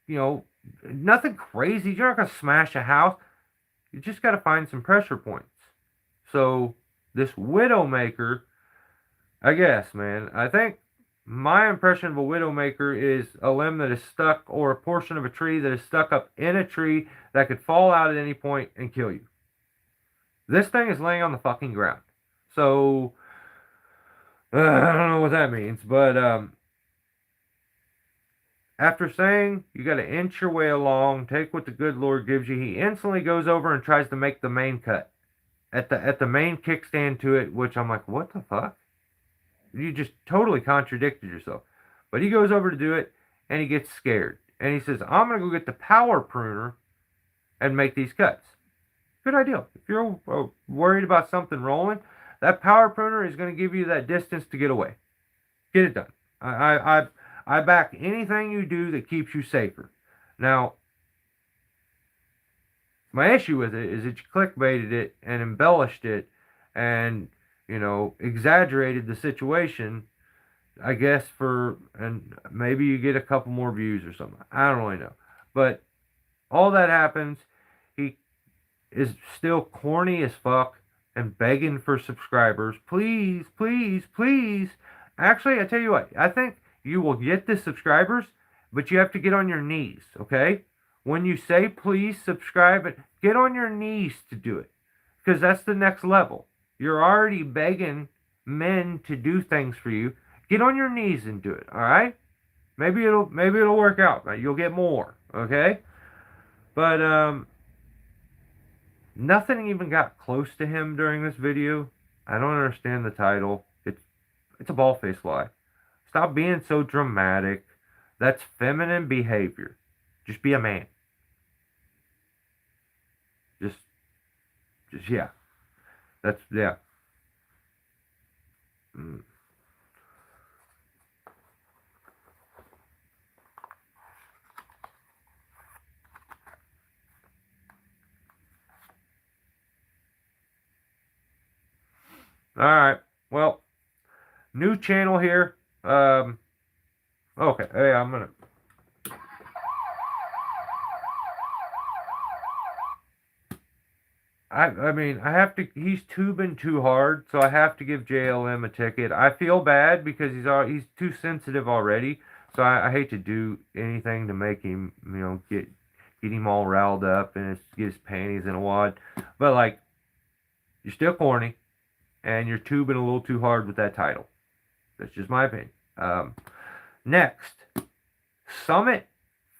to, nothing crazy. You're not going to smash a house. You just got to find some pressure points. So this Widowmaker, I guess, man, I think my impression of a Widowmaker is a limb that is stuck or a portion of a tree that is stuck up in a tree that could fall out at any point and kill you. This thing is laying on the fucking ground. So I don't know what that means, but after saying you got to inch your way along, take what the good Lord gives you, he instantly goes over and tries to make the main cut at the main kickstand to it, which I'm like, what the fuck? You just totally contradicted yourself. But he goes over to do it, and he gets scared, and he says, I'm going to go get the power pruner and make these cuts. Good idea. If you're worried about something rolling, that power pruner is going to give you that distance to get away. Get it done. I back anything you do that keeps you safer. Now, my issue with it is that you clickbaited it and embellished it and, exaggerated the situation, I guess, and maybe you get a couple more views or something. I don't really know. But all that happens, he is still corny as fuck and begging for subscribers. Please, please, please. Actually, I tell you what, I think you will get the subscribers, but you have to get on your knees, okay? When you say please subscribe, get on your knees to do it, because that's the next level. You're already begging men to do things for you. Get on your knees and do it, all right? Maybe it'll work out. You'll get more, okay? But nothing even got close to him during this video. I don't understand the title. It's a bald-faced lie. Stop being so dramatic. That's feminine behavior. Just be a man. Just yeah. Yeah. Alright, well, new channel here. Okay, hey, I'm gonna... I mean, I have to... He's tubing too hard, so I have to give JLM a ticket. I feel bad because he's too sensitive already, so I hate to do anything to make him, get him all riled up and get his panties in a wad. But, like, you're still corny, and you're tubing a little too hard with that title. That's just my opinion. Next, Summit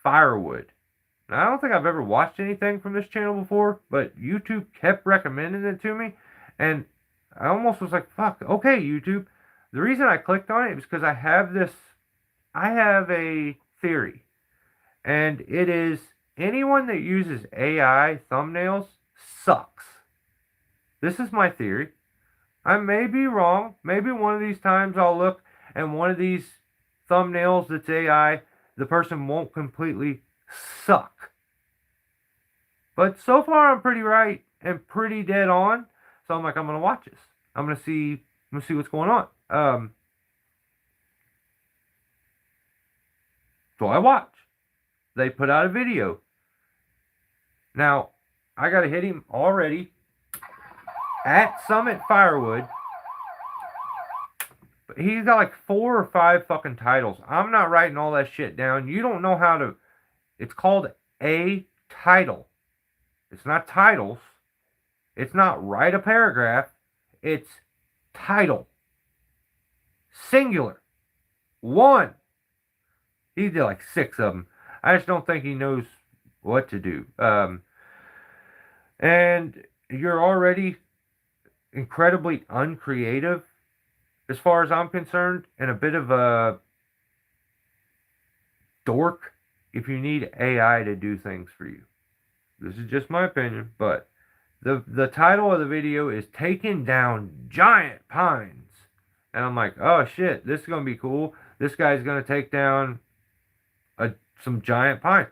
Firewood. Now, I don't think I've ever watched anything from this channel before, but YouTube kept recommending it to me, and I almost was like, fuck, okay, YouTube. The reason I clicked on it is because I have a theory, and it is anyone that uses AI thumbnails sucks. This is my theory. I may be wrong. Maybe one of these times I'll look and one of these thumbnails that's AI, the person won't completely suck. But so far I'm pretty right and pretty dead on. So I'm like, I'm gonna watch this. I'm gonna see what's going on. So I watch. They put out a video. Now, I gotta hit him already at Summit Firewood. He's got like 4 or 5 fucking titles. I'm not writing all that shit down. You don't know how to... It's called a title. It's not titles. It's not write a paragraph. It's title. Singular. 1. He did like 6 of them. I just don't think he knows what to do. And you're already incredibly uncreative as far as I'm concerned, and a bit of a dork if you need AI to do things for you. This is just my opinion, but the title of the video is Taking Down Giant Pines. And I'm like, oh shit, this is going to be cool. This guy's going to take down some giant pine.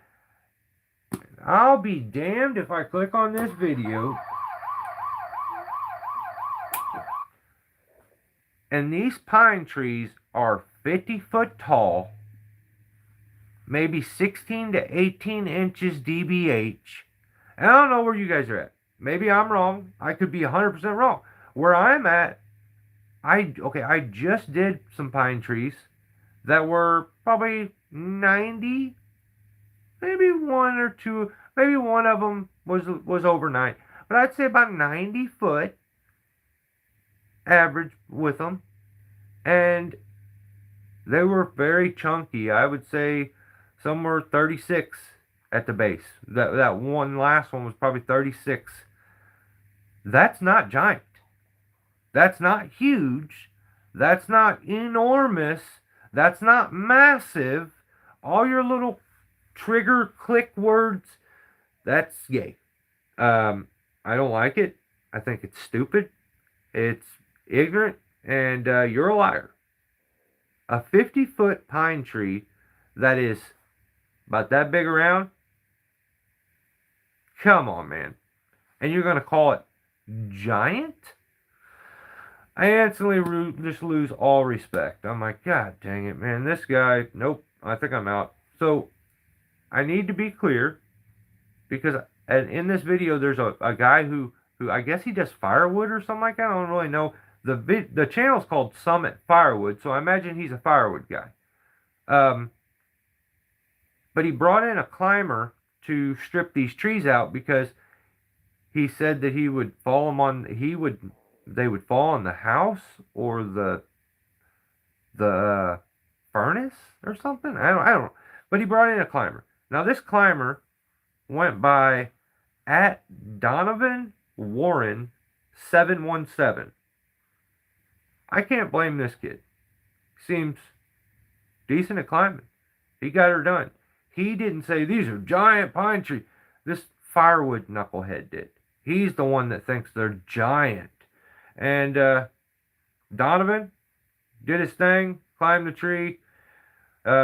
I'll be damned if I click on this video and these pine trees are 50 foot tall, maybe 16 to 18 inches DBH. And I don't know where you guys are at. Maybe I'm wrong. I could be 100% wrong. Where I'm at, I just did some pine trees that were probably 90, maybe 1 or 2, maybe one of them was over 9, but I'd say about 90 foot average with them, and they were very chunky. I would say some were 36 at the base. That last one was probably 36. That's not giant. That's not huge. That's not enormous. That's not massive. All your little trigger click words, that's gay. I don't like it. I think it's stupid. It's ignorant, and you're a liar. A 50-foot pine tree that is about that big around, come on, man. And you're going to call it giant? I instantly just lose all respect. I'm like, God dang it, man. This guy, nope, I think I'm out. So, I need to be clear, because in this video, there's a guy who I guess he does firewood or something like that. I don't really know. The channel's called Summit Firewood, so I imagine he's a firewood guy. But he brought in a climber to strip these trees out because he said that they would fall on the house or the furnace or something. I don't know. But he brought in a climber. Now this climber went by at Donovan Warren 717. I can't blame this kid. Seems decent at climbing. He got her done. He didn't say these are giant pine trees. This firewood knucklehead did. He's the one that thinks they're giant. And Donovan did his thing, climbed the tree,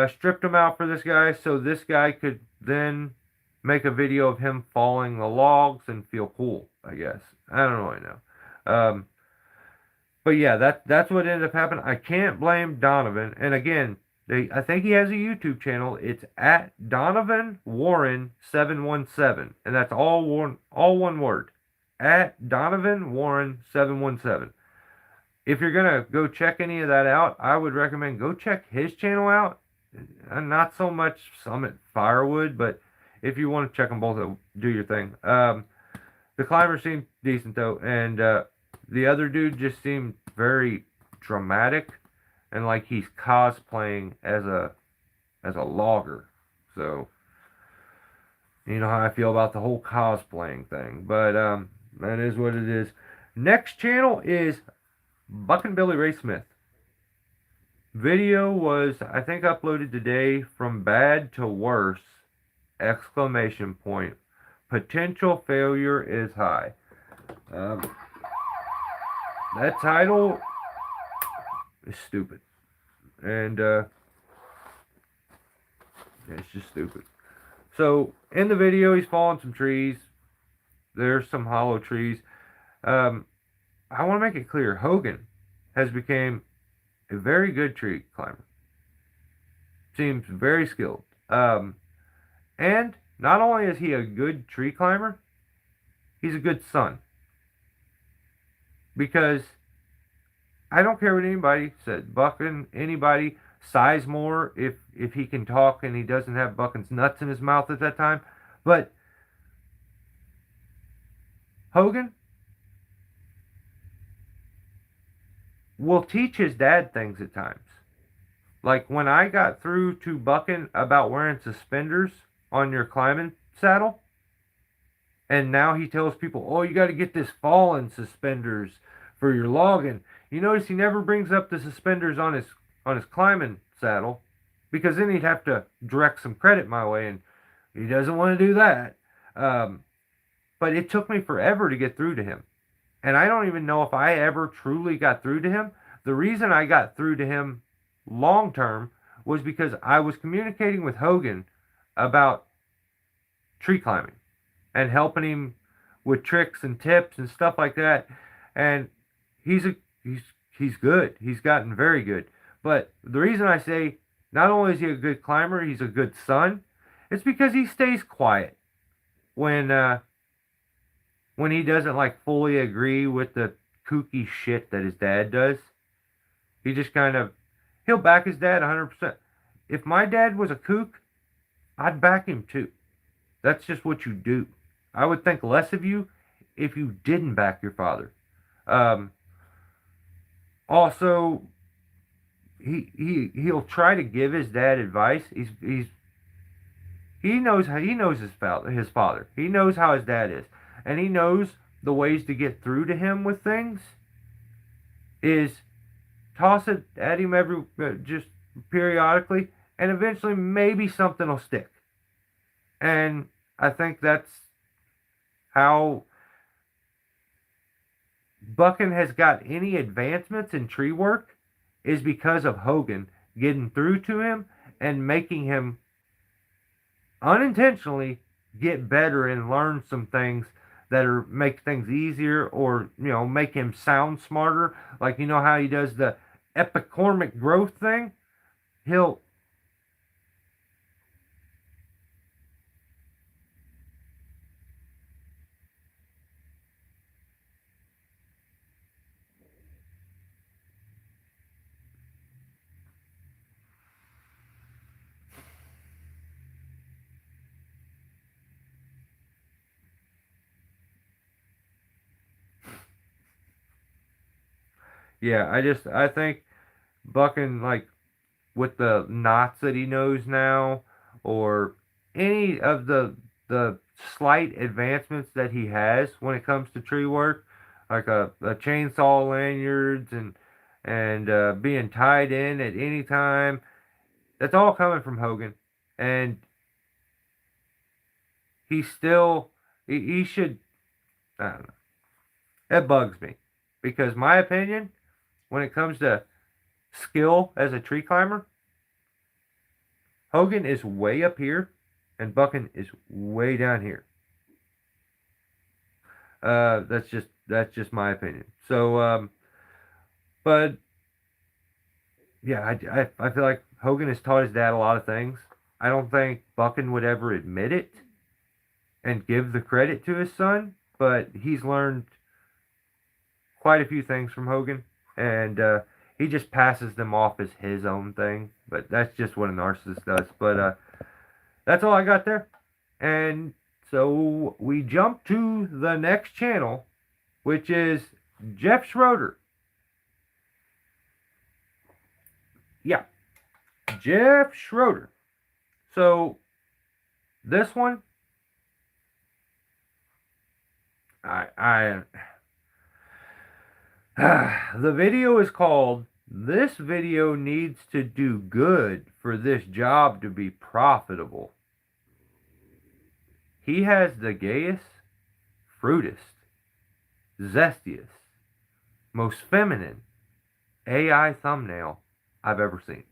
stripped him out for this guy so this guy could then make a video of him falling the logs and feel cool, I guess. I don't really know. But yeah, that's what ended up happening. I can't blame Donovan. And again, I think he has a YouTube channel. It's at Donovan Warren 717. And that's all one word. At Donovan Warren 717. If you're going to go check any of that out, I would recommend go check his channel out. Not so much Summit Firewood, but if you want to check them both out, do your thing. The climber seemed decent though, and the other dude just seemed very dramatic and like he's cosplaying as a logger. So you know how I feel about the whole cosplaying thing, but that is what it is. Next channel is Buck and Billy Ray Smith. Video was, I think, uploaded today. From bad to worse, exclamation point. Potential failure is high. That title is stupid. And it's just stupid. So, in the video, he's falling some trees. There's some hollow trees. I want to make it clear, Hogan has become a very good tree climber. Seems very skilled. And not only is he a good tree climber, he's a good son. Because I don't care what anybody said. Bucking anybody, Sizemore, if he can talk and he doesn't have Buckin's nuts in his mouth at that time. But Hogan will teach his dad things at times. Like when I got through to Buckin about wearing suspenders on your climbing saddle, and now he tells people, oh, you got to get this fallen suspenders for your logging. You notice he never brings up the suspenders on his climbing saddle, because then he'd have to direct some credit my way, and he doesn't want to do that. But it took me forever to get through to him. And I don't even know if I ever truly got through to him. The reason I got through to him long term was because I was communicating with Hogan about tree climbing and helping him with tricks and tips and stuff like that. And he's good. He's gotten very good. But the reason I say not only is he a good climber, he's a good son, it's because he stays quiet when he doesn't like fully agree with the kooky shit that his dad does. He just he'll back his dad 100%. If my dad was a kook, I'd back him too. That's just what you do. I would think less of you if you didn't back your father. Also, he'll try to give his dad advice. He knows his father. He knows how his dad is. And he knows the ways to get through to him with things is toss it at him just periodically, and eventually maybe something will stick. And I think that's how Buchan has got any advancements in tree work, is because of Hogan getting through to him and making him unintentionally get better and learn some things that are make things easier, or make him sound smarter. Like, how he does the epicormic growth thing. He'll yeah, I think Buchan, like, with the knots that he knows now, or any of the slight advancements that he has when it comes to tree work, like a chainsaw lanyards, and being tied in at any time. That's all coming from Hogan, and he still he should. I don't know. That bugs me, because my opinion, when it comes to skill as a tree climber, Hogan is way up here, and Buchan is way down here. That's just my opinion. So, but yeah, I feel like Hogan has taught his dad a lot of things. I don't think Buchan would ever admit it and give the credit to his son, but he's learned quite a few things from Hogan, and he just passes them off as his own thing. But that's just what a narcissist does. But that's all I got there. And so we jump to the next channel, which is Jeff Schroeder. Yeah, Jeff Schroeder. So this one, I the video is called "This Video Needs to Do Good for This Job to Be Profitable." He has the gayest, fruitest, zestiest, most feminine AI thumbnail I've ever seen.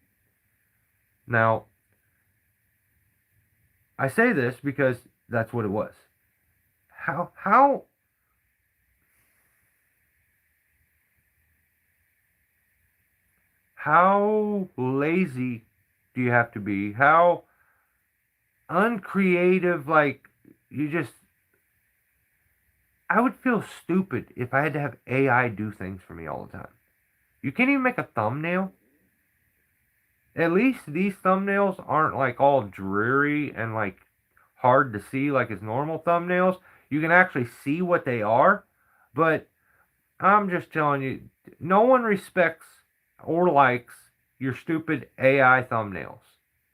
Now, I say this because that's what it was. How lazy do you have to be? How uncreative, like, I would feel stupid if I had to have AI do things for me all the time. You can't even make a thumbnail. At least these thumbnails aren't like all dreary and like hard to see like his normal thumbnails. You can actually see what they are. But I'm just telling you, no one respects or likes your stupid AI thumbnails.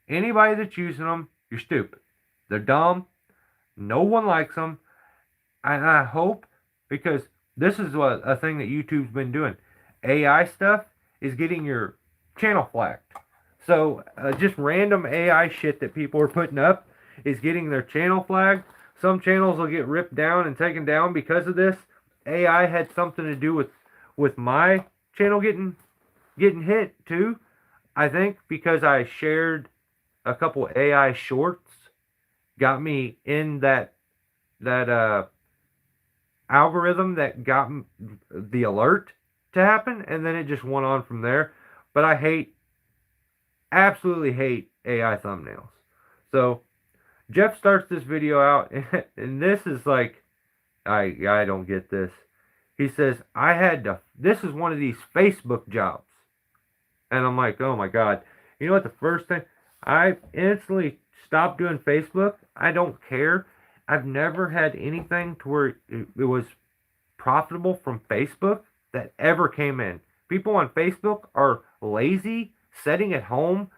Anybody that's using them, you're stupid. They're dumb. No one likes them. And I hope, because this is a thing that YouTube's been doing. AI stuff is getting your channel flagged. So just random AI shit that people are putting up is getting their channel flagged. Some channels will get ripped down and taken down because of this. AI had something to do with my channel getting hit too. I think because I shared a couple AI shorts, got me in that algorithm that got the alert to happen, and then it just went on from there. But I absolutely hate AI thumbnails. So Jeff starts this video out, and this is like, I don't get this. He says, this is one of these Facebook jobs. And I'm like, oh my God. You know what, the first thing, I instantly stopped doing Facebook. I don't care. I've never had anything to where it was profitable from Facebook that ever came in. People on Facebook are lazy, sitting at home,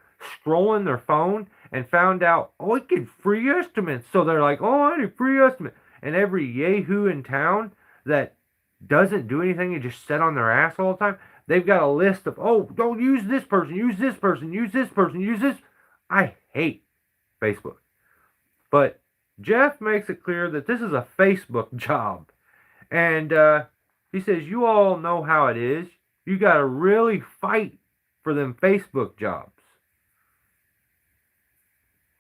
scrolling their phone, and found out, oh, I get free estimates. So they're like, oh, I need free estimate. And every yahoo in town that doesn't do anything and just sit on their ass all the time, they've got a list of, oh, don't use this person, use this person, use this person, use this. I hate Facebook. But Jeff makes it clear that this is a Facebook job. And he says, you all know how it is. You got to really fight for them Facebook jobs.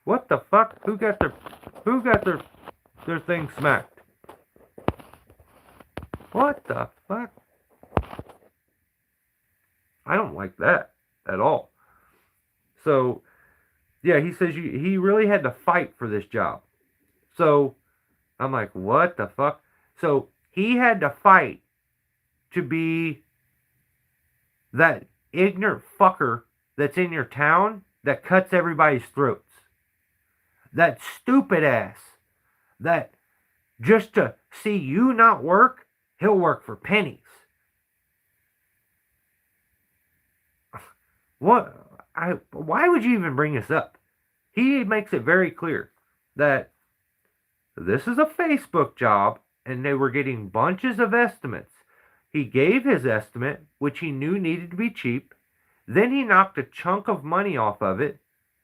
What the fuck? Who got their thing smacked? What the fuck? I don't like that at all. So, yeah, he says he really had to fight for this job. So, I'm like, what the fuck? So, he had to fight to be that ignorant fucker that's in your town that cuts everybody's throats. That stupid ass that just to see you not work, he'll work for pennies. Why would you even bring this up? He makes it very clear that this is a Facebook job and they were getting bunches of estimates. He gave his estimate, which he knew needed to be cheap. Then he knocked a chunk of money off of it,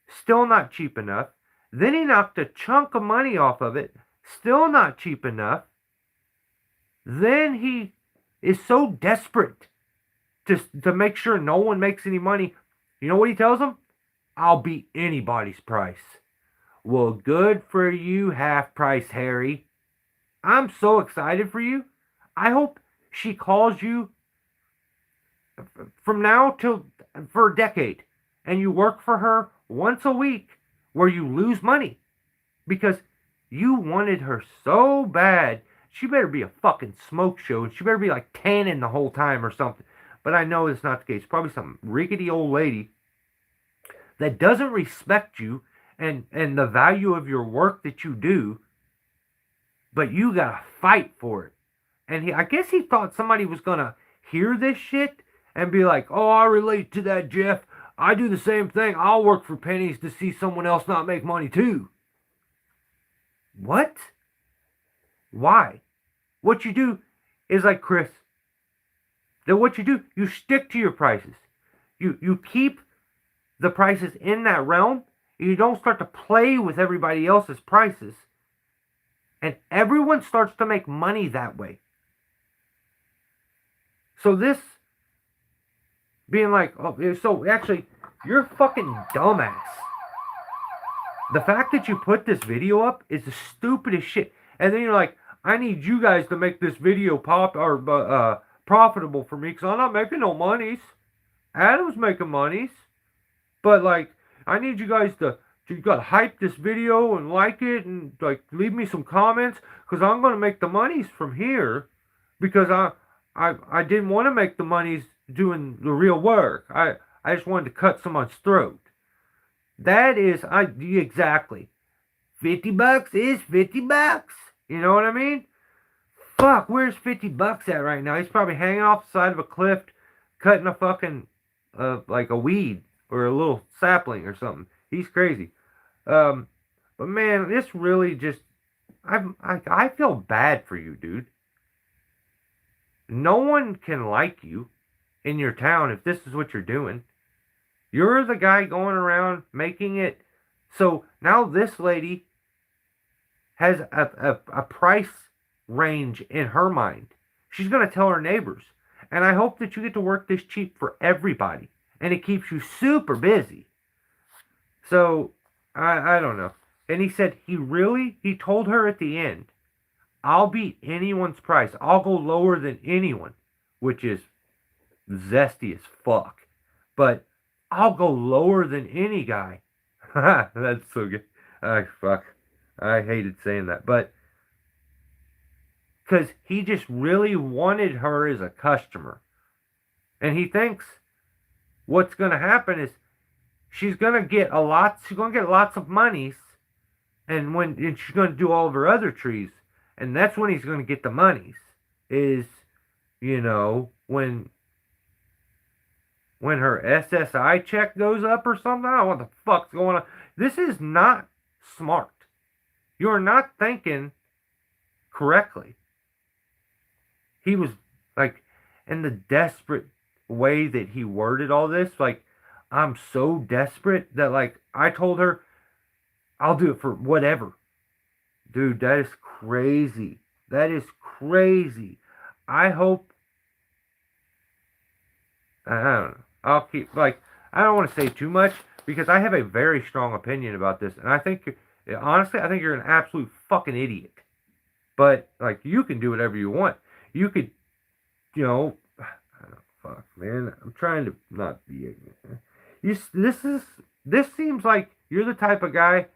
still not cheap enough. Then he knocked a chunk of money off of it, still not cheap enough. Then he is so desperate to make sure no one makes any money. You know what he tells them? I'll beat anybody's price. Well, good for you, half price Harry. I'm so excited for you. I hope she calls you from now till for a decade and you work for her once a week where you lose money because you wanted her so bad. She better be a fucking smoke show and she better be like tanning the whole time or something. But I know it's not the case. Probably some rickety old lady that doesn't respect you and the value of your work that you do, but you gotta fight for it. And I guess he thought somebody was gonna hear this shit and be like, oh, I relate to that, Jeff. I do the same thing. I'll work for pennies to see someone else not make money too. What? Why? What you do is like Chris. Then what you do, you stick to your prices. You keep the prices in that realm. You don't start to play with everybody else's prices. And everyone starts to make money that way. So this being like, oh, so actually, you're a fucking dumbass. The fact that you put this video up is the stupidest shit. And then you're like, I need you guys to make this video profitable for me because I'm not making no monies. Adam's making monies. But like, I need you guys to hype this video and like it and like leave me some comments because I'm going to make the monies from here because I didn't want to make the monies doing the real work. I just wanted to cut someone's throat. That is, exactly. $50 is $50. You know what I mean? Fuck, where's $50 at right now? He's probably hanging off the side of a cliff, cutting a fucking, like a weed or a little sapling or something. He's crazy. But man, this really just, I feel bad for you, dude. No one can like you in your town if this is what you're doing. You're the guy going around making it. So now this lady has a price range in her mind. She's going to tell her neighbors. And I hope that you get to work this cheap for everybody. And it keeps you super busy. So, I don't know. And he said he told her at the end, I'll beat anyone's price. I'll go lower than anyone. Which is zesty as fuck. But I'll go lower than any guy. That's so good. Fuck. I hated saying that. But, because he just really wanted her as a customer. And he thinks what's going to happen is she's going to get lots of monies. And she's going to do all of her other trees. And that's when he's going to get the monies. Is, when her SSI check goes up or something. I don't know what the fuck's going on. This is not smart. You're not thinking correctly. He was like, in the desperate way that he worded all this, like, I'm so desperate that, like, I told her, I'll do it for whatever. Dude, that is crazy. That is crazy. I hope, I don't know. I'll keep, like, I don't want to say too much because I have a very strong opinion about this. And I think, honestly, I think you're an absolute fucking idiot. But, like, you can do whatever you want. You could, you know, I don't, fuck, man. I'm trying to not be ignorant. This seems like you're the type of guy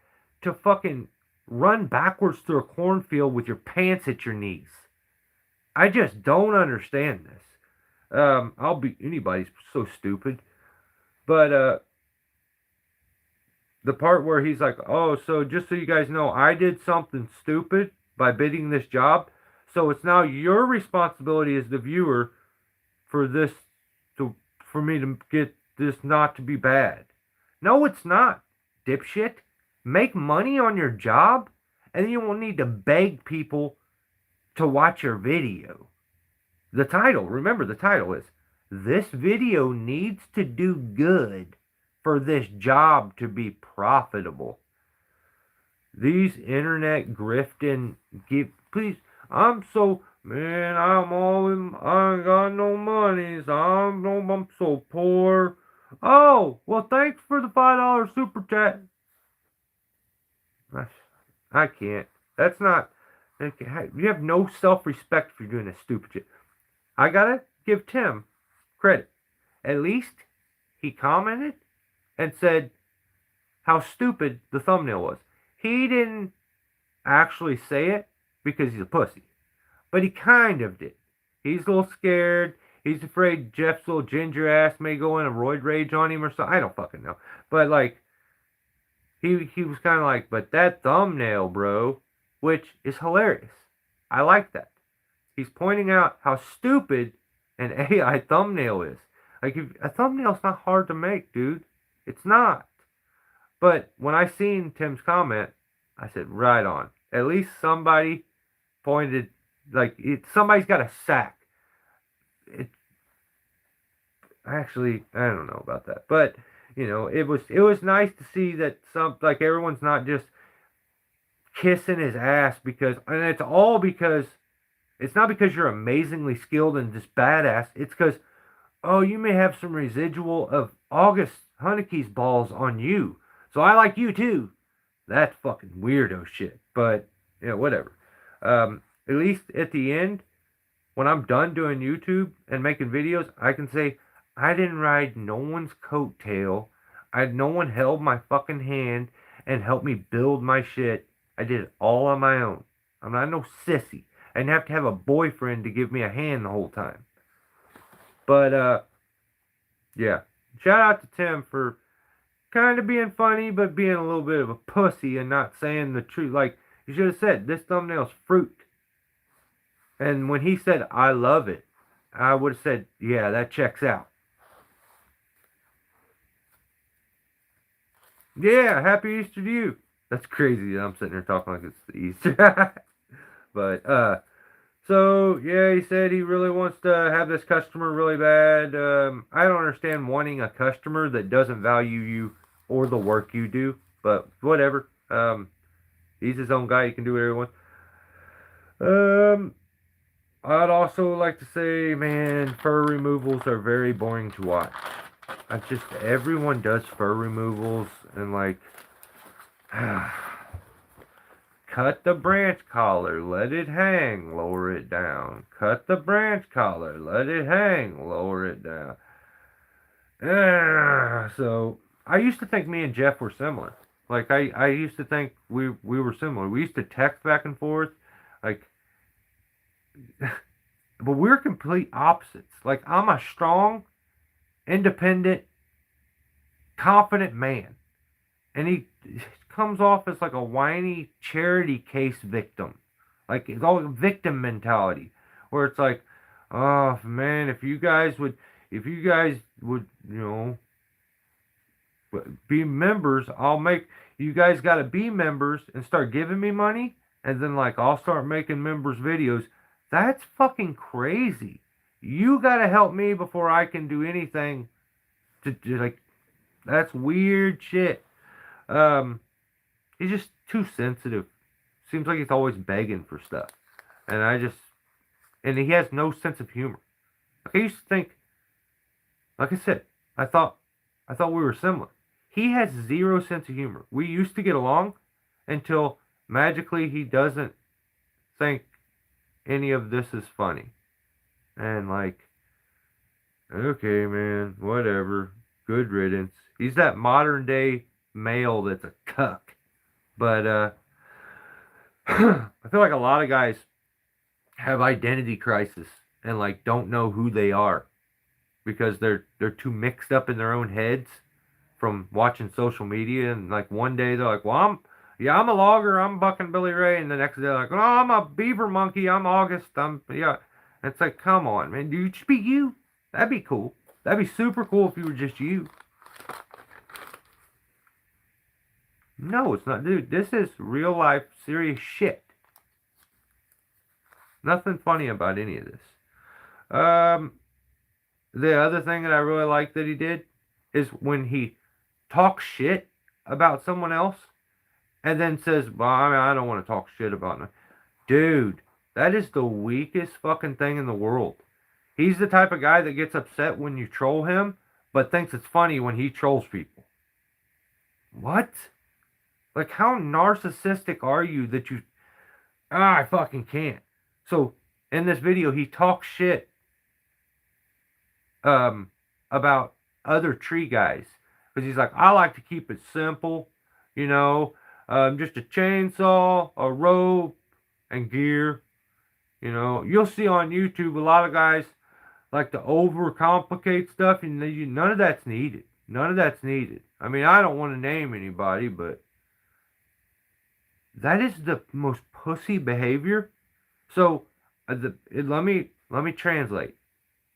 to fucking run backwards through a cornfield with your pants at your knees. I just don't understand this. I'll be anybody's so stupid. But the part where he's like, "Oh, so just so you guys know, I did something stupid by bidding this job. So it's now your responsibility as the viewer for this to for me to get this not to be bad." No, it's not, dipshit. Make money on your job, and you won't need to beg people to watch your video. The title, remember the title is, "This video needs to do good for this job to be profitable." These internet grifting, please, man, I ain't got no monies, I'm so poor. Oh, well, thanks for the $5 super chat. I can't. That's not, you have no self-respect for doing this stupid shit. I gotta give Tim credit. At least he commented and said how stupid the thumbnail was. He didn't actually say it because he's a pussy, but he kind of did. He's a little scared. He's afraid Jeff's little ginger ass may go in a roid rage on him or something. I don't fucking know. But like, he was kind of like, but that thumbnail, bro, which is hilarious. I like that. He's pointing out how stupid an AI thumbnail is. Like, a thumbnail's not hard to make, dude. It's not. But when I seen Tim's comment, I said, right on. At least somebody pointed, like, somebody's got a sack. Actually, I don't know about that. But, you know, it was nice to see that like, everyone's not just kissing his ass because, and it's all because, it's not because you're amazingly skilled and just badass. It's because, oh, you may have some residual of August Honeyke's balls on you. So I like you too. That's fucking weirdo shit. But, you know, whatever. At least at the end, when I'm done doing YouTube and making videos, I can say, I didn't ride no one's coattail. No one held my fucking hand and helped me build my shit. I did it all on my own. I'm not no sissy. I didn't have to have a boyfriend to give me a hand the whole time. But, yeah. Shout out to Tim for kind of being funny, but being a little bit of a pussy and not saying the truth. Like, you should have said, this thumbnail's fruit. And when he said, I love it, I would have said, yeah, that checks out. Yeah, happy Easter to you. That's crazy. I'm sitting there talking like it's the Easter. But, so, yeah, he said he really wants to have this customer really bad. I don't understand wanting a customer that doesn't value you or the work you do, but whatever. He's his own guy. He can do whatever he wants. I'd also like to say, man, fur removals are very boring to watch. Everyone does fur removals, and like, cut the branch collar, let it hang, lower it down. Cut the branch collar, let it hang, lower it down. So, I used to think me and Jeff were similar. Like, I used to think we were similar. We used to text back and forth. Like, but we're complete opposites. Like, I'm a strong, independent, confident man. And he comes off as like a whiny charity case victim. Like, it's all victim mentality. Where it's like, oh man, if you guys would, you know, be members, you guys gotta be members and start giving me money, and then like, I'll start making members videos. That's fucking crazy. You gotta help me before I can do anything to like, that's weird shit. He's just too sensitive. seems like he's always begging for stuff. And he has no sense of humor. Like I used to think, like I said, I thought we were similar. He has zero sense of humor. We used to get along until magically he doesn't think any of this is funny. And like, okay, man, whatever. Good riddance. He's that modern day male that's a cuck. But I feel like a lot of guys have identity crisis and like don't know who they are because they're too mixed up in their own heads from watching social media. And like one day they're like, well, I'm a logger, I'm bucking Billy Ray, and the next day they're like, oh, I'm a beaver monkey, I'm August, yeah. It's like, come on, man, do you just be you? That'd be cool. That'd be super cool if you were just you. No, it's not, dude. This is real life, serious shit. Nothing funny about any of this. The other thing that I really like that he did is when he talks shit about someone else and then says, well, I don't want to talk shit about them. Dude, that is the weakest fucking thing in the world. He's the type of guy that gets upset when you troll him, but thinks it's funny when he trolls people. What? Like, how narcissistic are you that you... I fucking can't. So, in this video, he talks shit about other tree guys. Because he's like, I like to keep it simple, you know, just a chainsaw, a rope, and gear. You know, you'll see on YouTube a lot of guys like to overcomplicate stuff, and none of that's needed. None of that's needed. I mean, I don't want to name anybody, but that is the most pussy behavior. So, let me translate.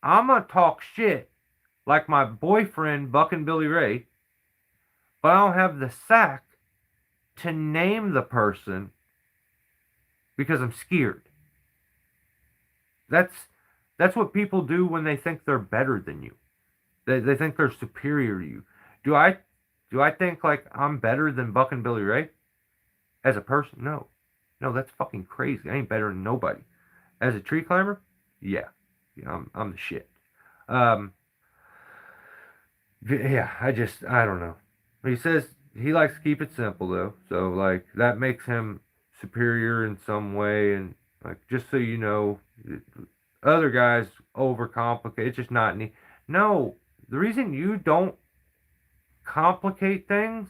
I'm gonna talk shit like my boyfriend Buckin' Billy Ray, but I don't have the sack to name the person because I'm scared. That's what people do when they think they're better than you. They think they're superior to you. Do I think like I'm better than Buckin' Billy Ray as a person? No, that's fucking crazy. I ain't better than nobody. As a tree climber, yeah, I'm the shit. Yeah, I don't know. He says he likes to keep it simple though, so like that makes him superior in some way. And like, just so you know, other guys overcomplicate. It's just not neat. No, the reason you don't complicate things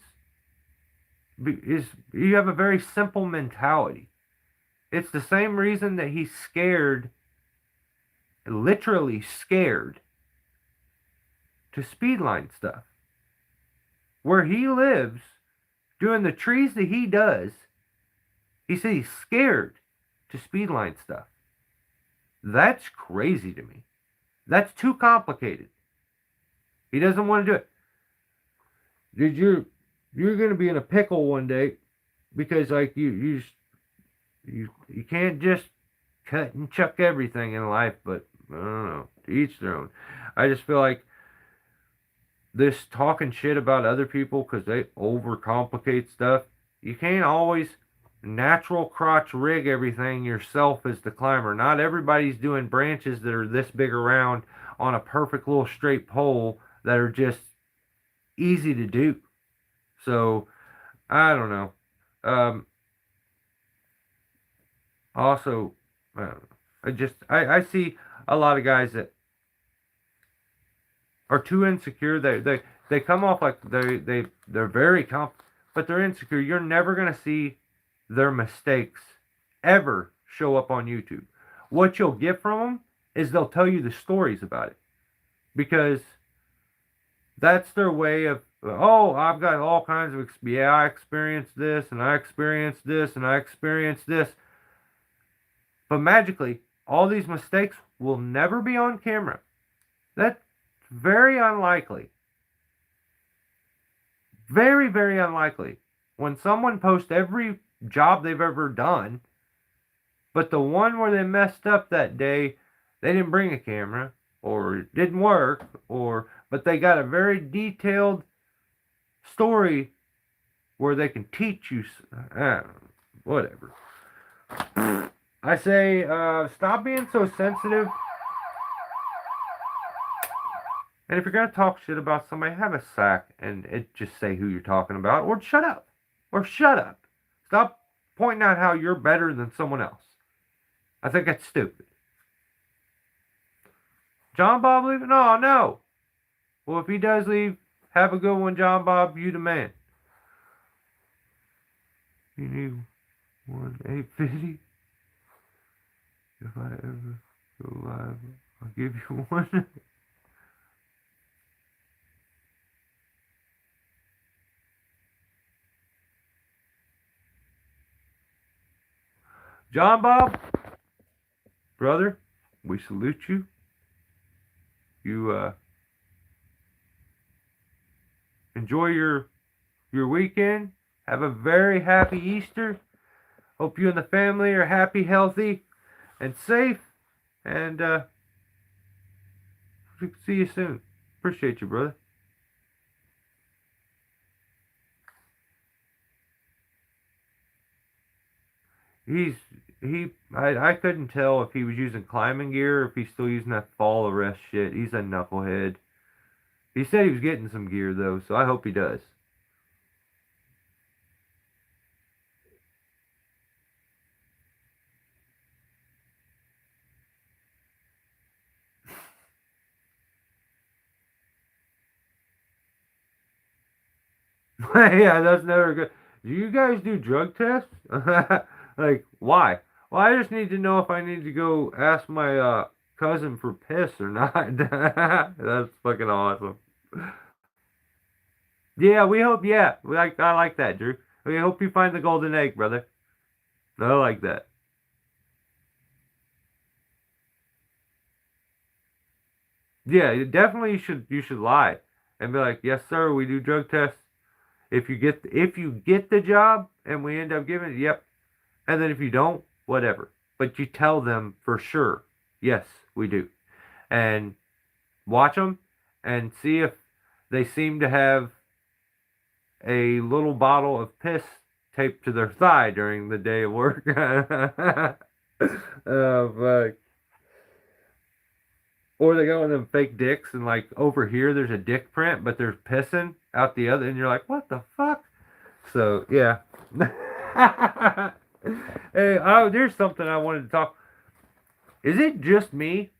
is you have a very simple mentality. It's the same reason that he's scared, literally scared, to speedline stuff. Where he lives, doing the trees that he does, he said he's scared to speedline stuff. That's crazy to me. That's too complicated. He doesn't want to do it. You're going to be in a pickle one day because like you can't just cut and chuck everything in life, but I don't know, to each their own. I just feel like this talking shit about other people because they overcomplicate stuff, you can't always natural crotch rig everything yourself as the climber. Not everybody's doing branches that are this big around on a perfect little straight pole that are just easy to do. So, I don't know. Also, I see a lot of guys that are too insecure. They come off like they're very but they're insecure. You're never gonna see their mistakes ever show up on YouTube. What you'll get from them is they'll tell you the stories about it, because that's their way of, oh, I've got all kinds of, yeah, I experienced this, and I experienced this, and I experienced this. But magically, all these mistakes will never be on camera. That's very unlikely. Very, very unlikely. When someone posts every job they've ever done, but the one where they messed up that day, they didn't bring a camera, or it didn't work, but they got a very detailed story where they can teach you, whatever. I say, stop being so sensitive. And if you're gonna talk shit about somebody, have a sack and just say who you're talking about, or shut up, or shut up. Stop pointing out how you're better than someone else. I think that's stupid. John Bob leaving? Oh no. Well, if he does leave, have a good one, John Bob. You the man. You need 1-850. If I ever go live, I'll give you one. John Bob, brother, we salute you. You enjoy your weekend. Have a very happy Easter. Hope you and the family are happy, healthy, and safe. And see you soon. Appreciate you, brother. I couldn't tell if he was using climbing gear or if he's still using that fall arrest shit. He's a knucklehead. He said he was getting some gear though, so I hope he does. Yeah, that's never good. Do you guys do drug tests? Like, why? Well, I just need to know if I need to go ask my cousin for piss or not. That's fucking awesome. Yeah, we hope. Yeah, I like that, Drew. We hope you find the golden egg, brother. I like that. Yeah, definitely you should lie and be like, yes, sir, we do drug tests. If you get the job and we end up giving it, yep. And then if you don't, whatever. But you tell them for sure, yes, we do. And watch them and see if they seem to have a little bottle of piss taped to their thigh during the day of work. Oh, fuck. Or they go with them fake dicks and like over here there's a dick print, but there's pissing out the other, and you're like, what the fuck? So yeah. Hey, oh, there's something I wanted to talk. Is it just me,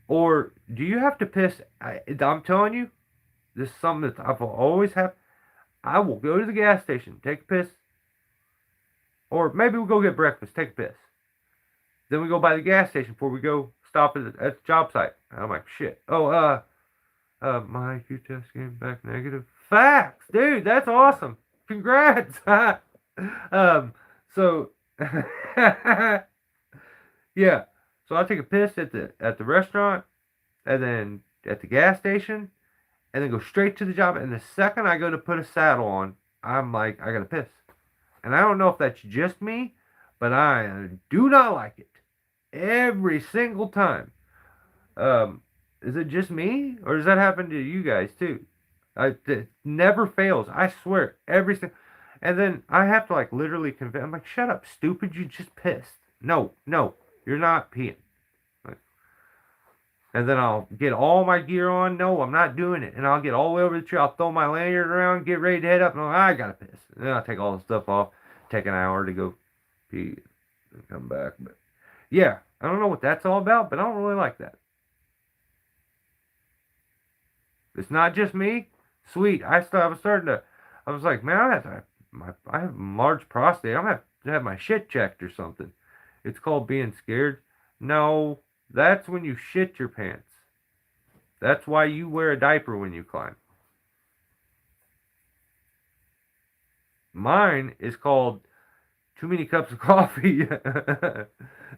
or do you have to piss? I'm telling you, this is something that I've always had. I will go to the gas station, take a piss, or maybe we'll go get breakfast, take a piss. Then we go by the gas station before we go stop at the job site. And I'm like, shit. Oh, my IQ test came back negative. Facts, dude. That's awesome. Congrats. So, yeah. So I take a piss at the restaurant, and then at the gas station, and then go straight to the job. And the second I go to put a saddle on, I'm like, I gotta piss. And I don't know if that's just me, but I do not like it. Every single time. Is it just me, or does that happen to you guys too? It never fails. I swear, every single. And then I have to like literally convince. I'm like, shut up, stupid! You just pissed. No, no, you're not peeing. Like, and then I'll get all my gear on. No, I'm not doing it. And I'll get all the way over the tree. I'll throw my lanyard around, get ready to head up, and I gotta piss. And then I'll take all the stuff off. Take an hour to go pee and come back. But yeah, I don't know what that's all about, but I don't really like that. It's not just me. Sweet. I was starting to. I was like, man, I have a large prostate. I'm gonna have to have my shit checked or something. It's called being scared. No, that's when you shit your pants. That's why you wear a diaper when you climb. Mine is called too many cups of coffee,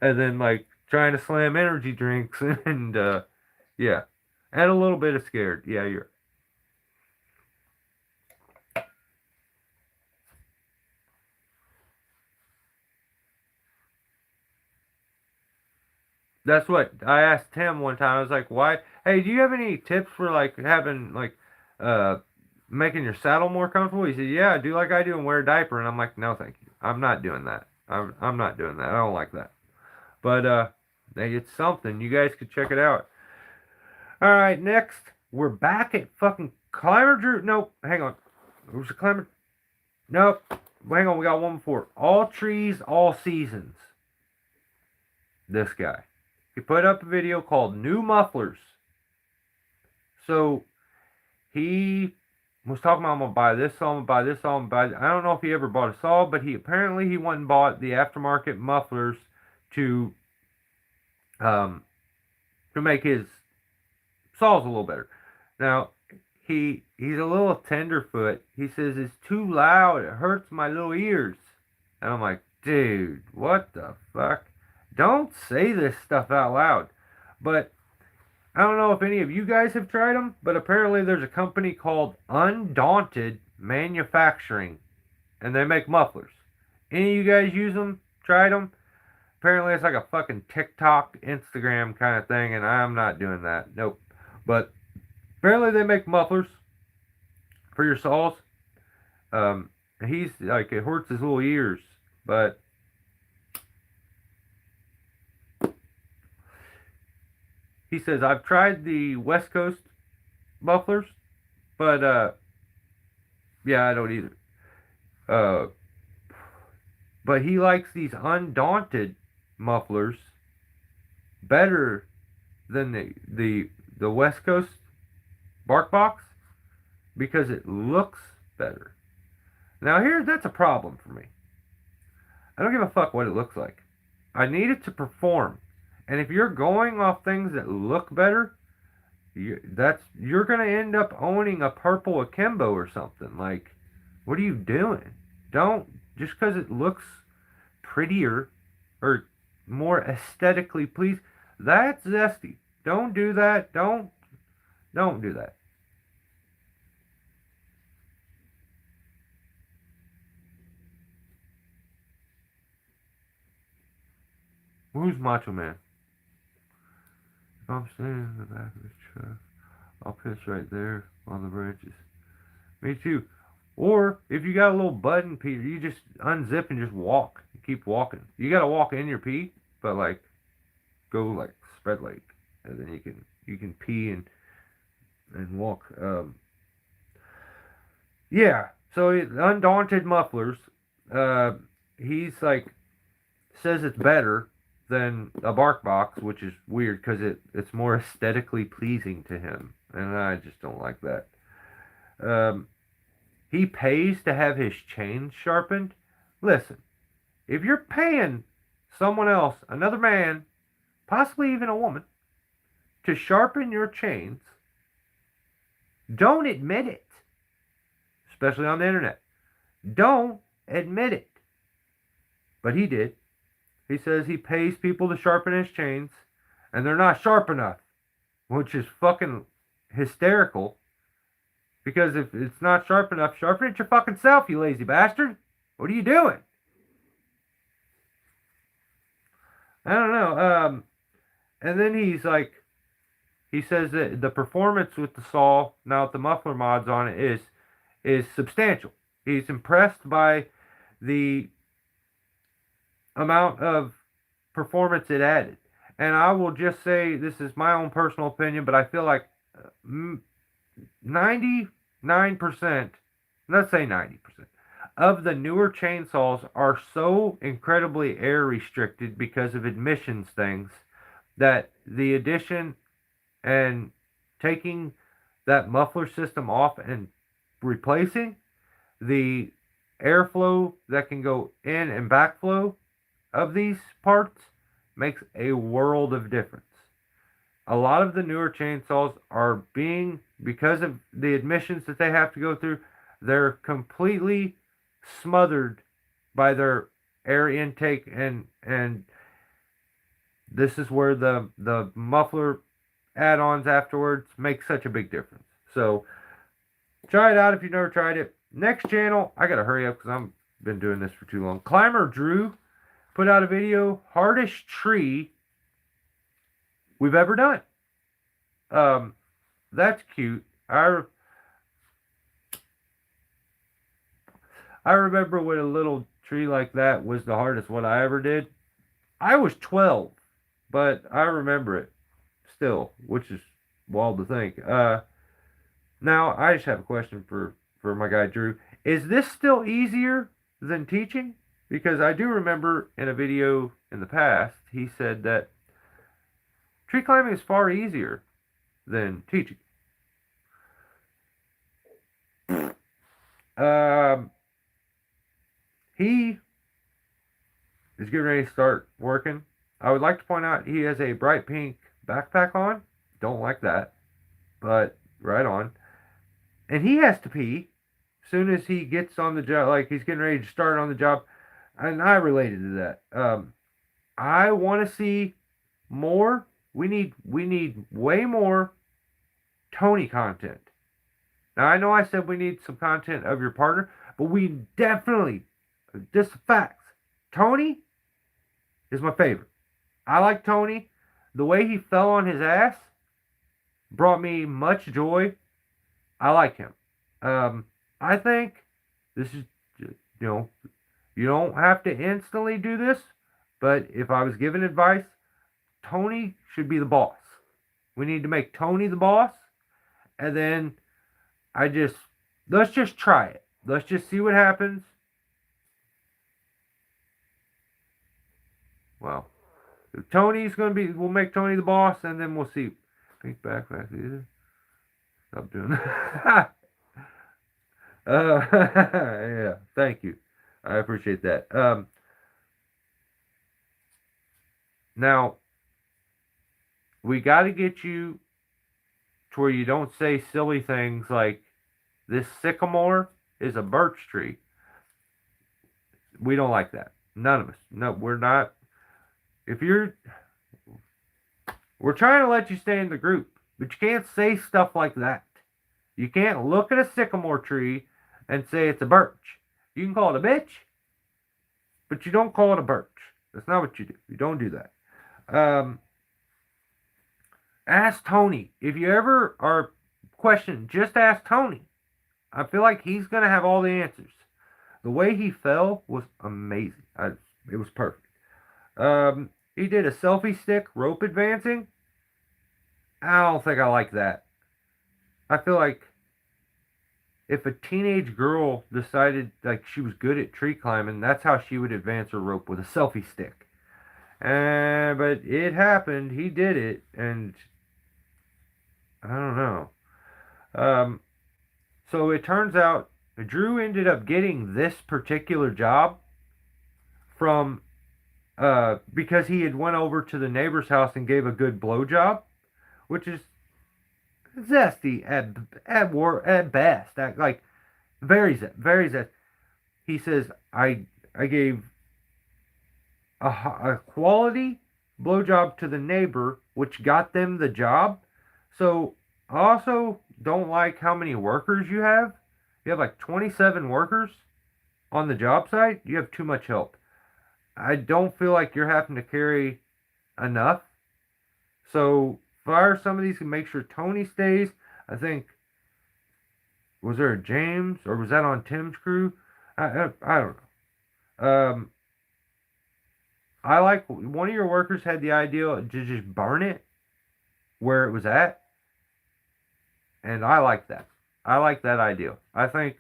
and then like trying to slam energy drinks and yeah, and a little bit of scared. Yeah, you're. That's what I asked Tim one time. I was like, "Why? Hey, do you have any tips for like having like uh making your saddle more comfortable? He said, yeah, do like I do and wear a diaper. And I'm like, no, thank you. I'm not doing that. I'm not doing that. I don't like that. But hey, it's something. You guys could check it out. All right, next we're back at fucking Climber Drew. Nope, hang on. Who's the Climber? Nope. Hang on, we got one before. All Trees, All Seasons. This guy. He put up a video called New Mufflers. So he was talking about, I'm gonna buy this saw, I'm gonna buy this saw, I'm gonna buy. I don't know if he ever bought a saw, but he went and bought the aftermarket mufflers to make his saws a little better. Now he's a little tenderfoot. He says it's too loud. It hurts my little ears. And I'm like, dude, what the fuck? Don't say this stuff out loud. But I don't know if any of you guys have tried them, but apparently there's a company called Undaunted Manufacturing, and they make mufflers. Any of you guys use them? Tried them? Apparently it's like a fucking TikTok, Instagram kind of thing, and I'm not doing that. Nope. But apparently they make mufflers for your saws. He's like, it hurts his little ears, but he says, I've tried the West Coast mufflers, but yeah, I don't either. But he likes these Undaunted mufflers better than the West Coast bark box because it looks better. Now that's a problem for me. I don't give a fuck what it looks like. I need it to perform. And if you're going off things that look better, you're gonna end up owning a purple akimbo or something. Like, what are you doing? Don't, just because it looks prettier or more aesthetically pleasing. That's zesty. Don't do that. Don't do that. Who's Macho Man? If I'm standing in the back of the truck, I'll piss right there on the branches. Me too. Or if you got a little button, Peter, you just unzip and just walk. You keep walking. You gotta walk in your pee, but like go like spread leg, and then you can pee and walk. Yeah. So Undaunted Mufflers. He's like says it's better than a bark box, which is weird because it's more aesthetically pleasing to him, and I just don't like that. He pays to have his chains sharpened. Listen, if you're paying someone else, another man, possibly even a woman, to sharpen your chains, don't admit it. Especially on the internet. Don't admit it. But he did. He says he pays people to sharpen his chains, and they're not sharp enough, which is fucking hysterical. Because if it's not sharp enough, sharpen it your fucking self, you lazy bastard. What are you doing? I don't know. And then he's like, he says that the performance with the saw, now with the muffler mods on it, is substantial. He's impressed by the amount of performance it added. And I will just say, this is my own personal opinion, but I feel like 99%, let's say 90%, of the newer chainsaws are so incredibly air restricted because of emissions things that the addition and taking that muffler system off and replacing the airflow that can go in and backflow of these parts makes a world of difference. A lot of the newer chainsaws are because of the emissions that they have to go through, they're completely smothered by their air intake, and this is where the muffler add-ons afterwards make such a big difference. So try it out if you've never tried it. Next channel, I gotta hurry up because I've been doing this for too long. Climber Drew put out a video, hardest tree we've ever done. That's cute. I remember when a little tree like that was the hardest one I ever did. I was 12, but I remember it still, which is wild to think. Now I just have a question for my guy Drew. Is this still easier than teaching? Because I do remember in a video in the past he said that tree climbing is far easier than teaching. Um, he is getting ready to start working. I would like to point out he has a bright pink backpack on. Don't like that, but right on. And he has to pee as soon as he gets on the job. Like he's getting ready to start on the job, and I related to that. I want to see more. We need way more Tony content. Now I know I said we need some content of your partner, but we definitely, just facts. Tony is my favorite. I like Tony. The way he fell on his ass brought me much joy. I like him. I think this is, you don't have to instantly do this, but if I was given advice, Tony should be the boss. We need to make Tony the boss, and then let's just try it. Let's just see what happens. Well, if Tony's gonna be, we'll make Tony the boss, and then we'll see. Pink backpack. Stop doing that. Yeah, thank you. I appreciate that. Now we got to get you to where you don't say silly things like this sycamore is a birch tree. We don't like that. None of us. No, we're not. We're trying to let you stay in the group, but you can't say stuff like that. You can't look at a sycamore tree and say it's a birch. You can call it a bitch, but you don't call it a birch. That's not what you do. You don't do that. Ask Tony. If you ever are questioned, just ask Tony. I feel like he's going to have all the answers. The way he fell was amazing. It was perfect. He did a selfie stick rope advancing. I don't think I like that. I feel like if a teenage girl decided like she was good at tree climbing, that's how she would advance her rope, with a selfie stick. But it happened. He did it, and I don't know. So it turns out Drew ended up getting this particular job from because he had went over to the neighbor's house and gave a good blowjob, which is zesty at best. Like very zesty. He says I gave a quality blowjob to the neighbor, which got them the job. So I also don't like how many workers you have. You have like 27 workers on the job site. You have too much help. I don't feel like you're having to carry enough. So fire some of these and make sure Tony stays. I think, was there a James, or was that on Tim's crew? I don't know. I like one of your workers had the idea to just burn it where it was at, and I like that. I like that idea. I think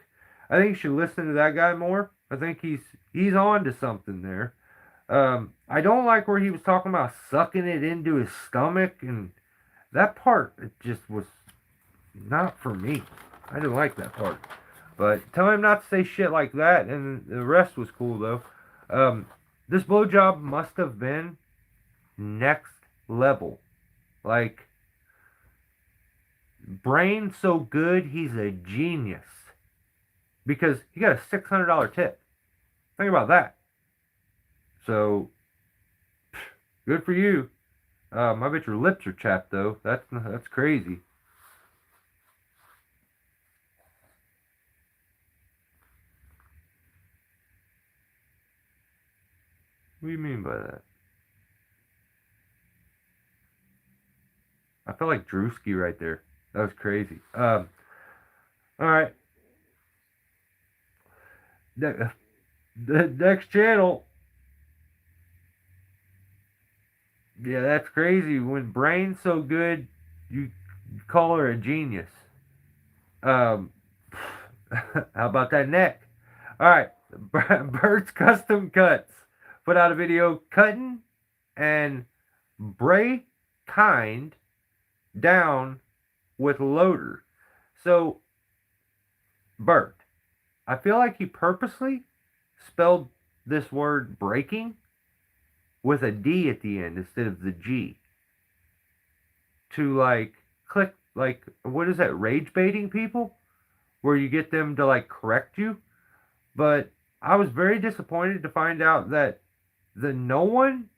you should listen to that guy more. I think he's on to something there. I don't like where he was talking about sucking it into his stomach, and that part, it just was not for me. I didn't like that part. But tell him not to say shit like that, and the rest was cool though. This blowjob must have been next level. Like, brain so good, he's a genius. Because he got a $600 tip. Think about that. So, good for you. I bet your lips are chapped though. That's crazy. What do you mean by that? I felt like Drewski right there. That was crazy. All right. the next channel. Yeah, that's crazy. When brain's so good, you call her a genius. Um, how about that neck? All right, Bert's Custom Cuts put out a video cutting and Bray Kind down with Loader. So, Bert, I feel like he purposely spelled this word breaking with a D at the end instead of the G to like click, like, what is that, rage baiting people where you get them to like correct you. But I was very disappointed to find out that no one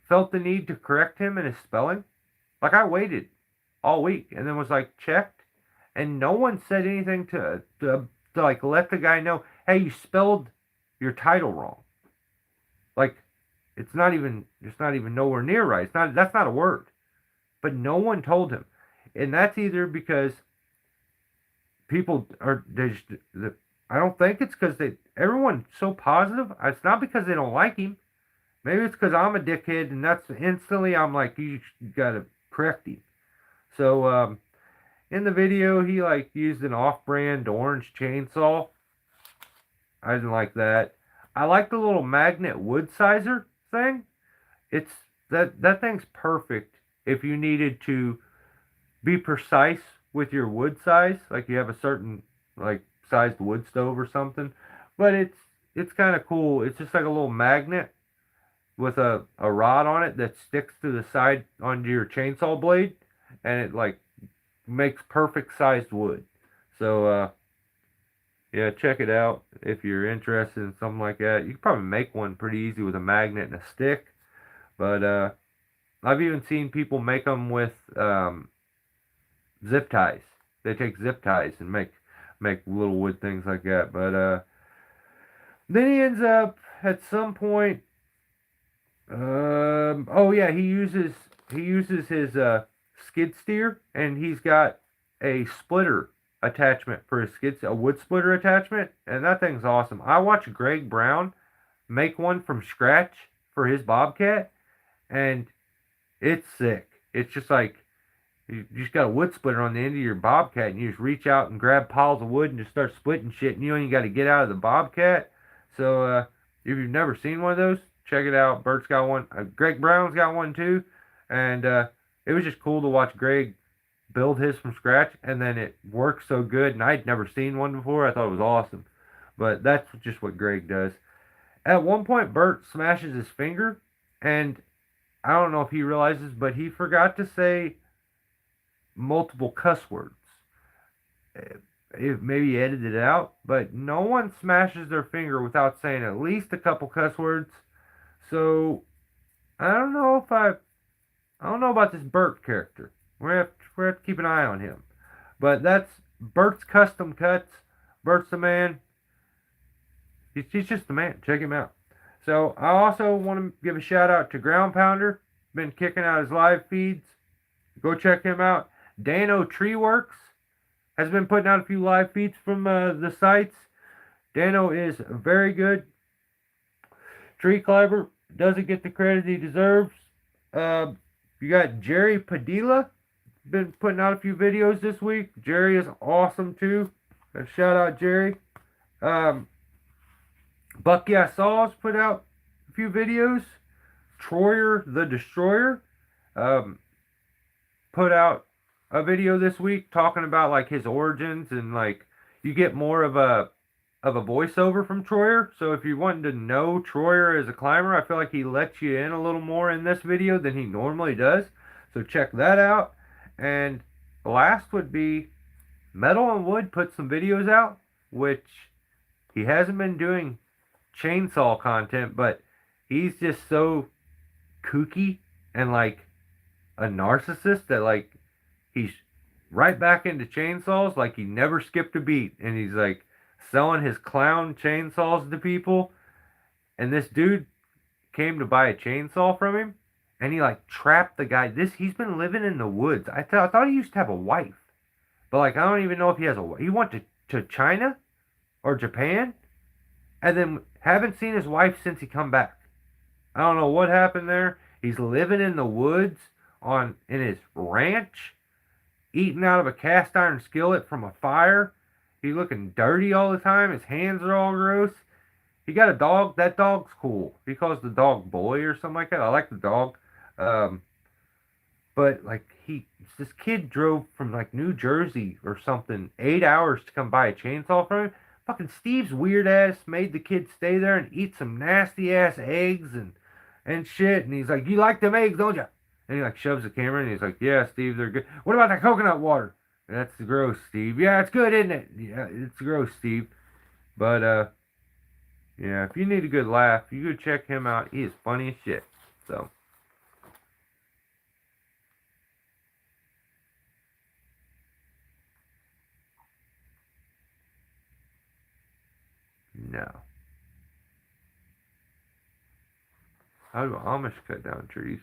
felt the need to correct him in his spelling. Like, I waited all week and then was like checked, and no one said anything to like let the guy know, hey, you spelled your title wrong. Like, it's not even nowhere near right. That's not a word. But no one told him. And that's either because people are I don't think it's because everyone's so positive. It's not because they don't like him. Maybe it's because I'm a dickhead, and that's instantly I'm like, you gotta correct him. So in the video, he like used an off-brand orange chainsaw. I didn't like that. I like the little magnet wood sizer thing. It's that thing's perfect if you needed to be precise with your wood size, like you have a certain like sized wood stove or something. But it's kind of cool. It's just like a little magnet with a rod on it that sticks to the side onto your chainsaw blade, and it like makes perfect sized wood. So yeah, check it out if you're interested in something like that. You can probably make one pretty easy with a magnet and a stick. But I've even seen people make them with zip ties. They take zip ties and make little wood things like that. But then he ends up at some point. Oh yeah, he uses his skid steer, and he's got a splitter attachment for his a wood splitter attachment, and that thing's awesome. I watched Greg Brown make one from scratch for his Bobcat, and it's sick. It's just like you just got a wood splitter on the end of your Bobcat, and you just reach out and grab piles of wood and just start splitting shit, and you ain't got to get out of the Bobcat. So if you've never seen one of those, check it out. Bert's got one. Greg Brown's got one too, and it was just cool to watch Greg build his from scratch, and then it works so good. And I'd never seen one before. I thought it was awesome. But that's just what Greg does. At one point, Bert smashes his finger, and I don't know if he realizes, but he forgot to say multiple cuss words. Maybe he edited it out, but no one smashes their finger without saying at least a couple cuss words. So I don't know about this Bert character. We're gonna have to keep an eye on him. But that's Bert's Custom Cuts. Bert's the man. He's just the man. Check him out. So I also want to give a shout out to Ground Pounder. Been kicking out his live feeds. Go check him out. Dano Tree Works has been putting out a few live feeds from the sites. Dano is very good tree climber. Doesn't get the credit he deserves. You got Jerry Padilla. Been putting out a few videos this week. Jerry is awesome too. Shout out Jerry. Buck Yeah Saws put out a few videos. Troyer the Destroyer put out a video this week talking about like his origins, and like you get more of a voiceover from Troyer. So if you're wanting to know Troyer as a climber, I feel like he lets you in a little more in this video than he normally does. So check that out. And last would be Metal and Wood put some videos out, which he hasn't been doing chainsaw content, but he's just so kooky and like a narcissist that like he's right back into chainsaws, like he never skipped a beat, and he's like selling his clown chainsaws to people. And this dude came to buy a chainsaw from him, and he like trapped the guy. He's been living in the woods. I thought he used to have a wife, but like I don't even know if he has a wife. He went to China or Japan, and then haven't seen his wife since he come back. I don't know what happened there. He's living in the woods in his ranch, eating out of a cast iron skillet from a fire. He's looking dirty all the time. His hands are all gross. He got a dog. That dog's cool. He calls the dog Boy or something like that. I like the dog. But like this kid drove from like New Jersey or something 8 hours to come buy a chainsaw from him. Fucking Steve's weird ass made the kid stay there and eat some nasty ass eggs and shit. And he's like, "You like them eggs, don't you?" And he like shoves the camera and he's like, "Yeah, Steve, they're good. What about the coconut water?" "That's gross, Steve." "Yeah, it's good, isn't it?" "Yeah, it's gross, Steve." But yeah, if you need a good laugh, you go check him out. He is funny as shit. So. No. How do Amish cut down trees?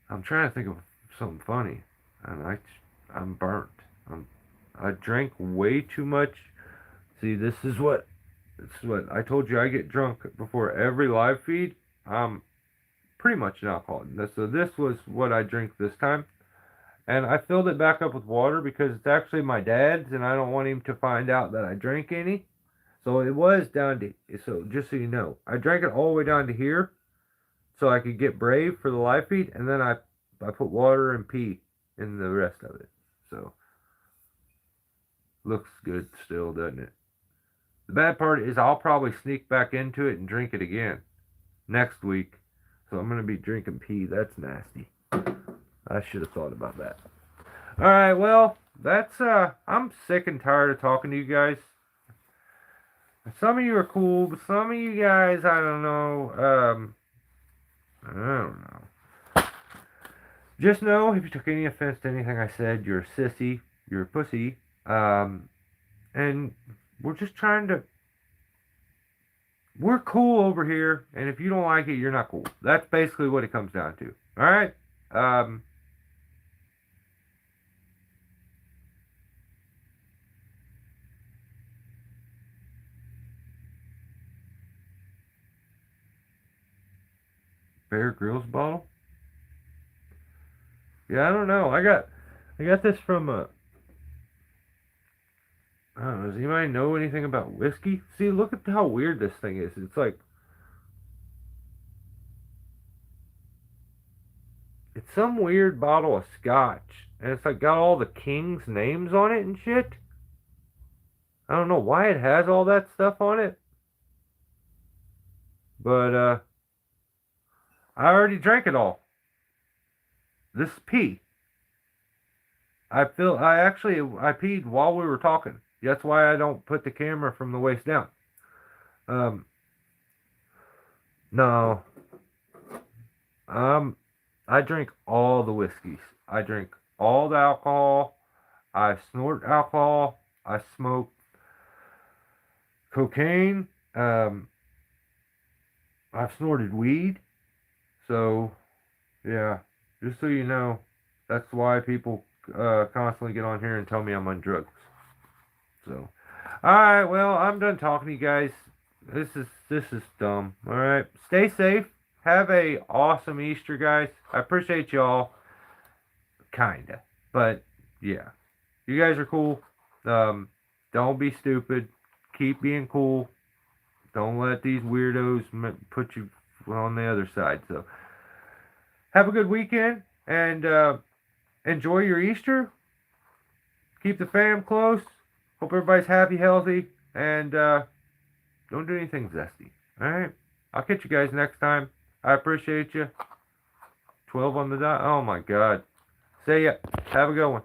I'm trying to think of something funny. I'm burnt. I drank way too much. See, this is what I told you. I get drunk before every live feed. I'm pretty much an alcoholic. So this was what I drink this time. And I filled it back up with water because it's actually my dad's and I don't want him to find out that I drank any. So it was down to, so just so you know, I drank it all the way down to here so I could get brave for the live feed, and then I put water and pee in the rest of it. So looks good still, doesn't it? The bad part is I'll probably sneak back into it and drink it again next week. So I'm going to be drinking pee. That's nasty. I should have thought about that. All right, well, that's I'm sick and tired of talking to you guys. Some of you are cool, but some of you guys, I don't know. I don't know. Just know, if you took any offense to anything I said, you're a sissy, you're a pussy, and we're just trying to. We're cool over here, and if you don't like it, you're not cool. That's basically what it comes down to. All right. Bear Grylls bottle? Yeah, I don't know. I got this from I don't know, does anybody know anything about whiskey? See, look at how weird this thing is. It's like it's some weird bottle of scotch. And it's like got all the king's names on it and shit. I don't know why it has all that stuff on it. But I already drank it all. This is pee. I peed while we were talking. That's why I don't put the camera from the waist down. No. I drink all the whiskeys. I drink all the alcohol. I snort alcohol. I smoke cocaine. I've snorted weed. So, yeah, just so you know, that's why people constantly get on here and tell me I'm on drugs. So, alright, well, I'm done talking to you guys. This is dumb. Alright, stay safe. Have a awesome Easter, guys. I appreciate y'all. Kinda. But, yeah. You guys are cool. Don't be stupid. Keep being cool. Don't let these weirdos put you on the other side. So, have a good weekend, and enjoy your Easter. Keep the fam close. Hope everybody's happy, healthy, and don't do anything zesty. Alright? I'll catch you guys next time. I appreciate you. 12 on the dot. Oh my God. See ya. Have a good one.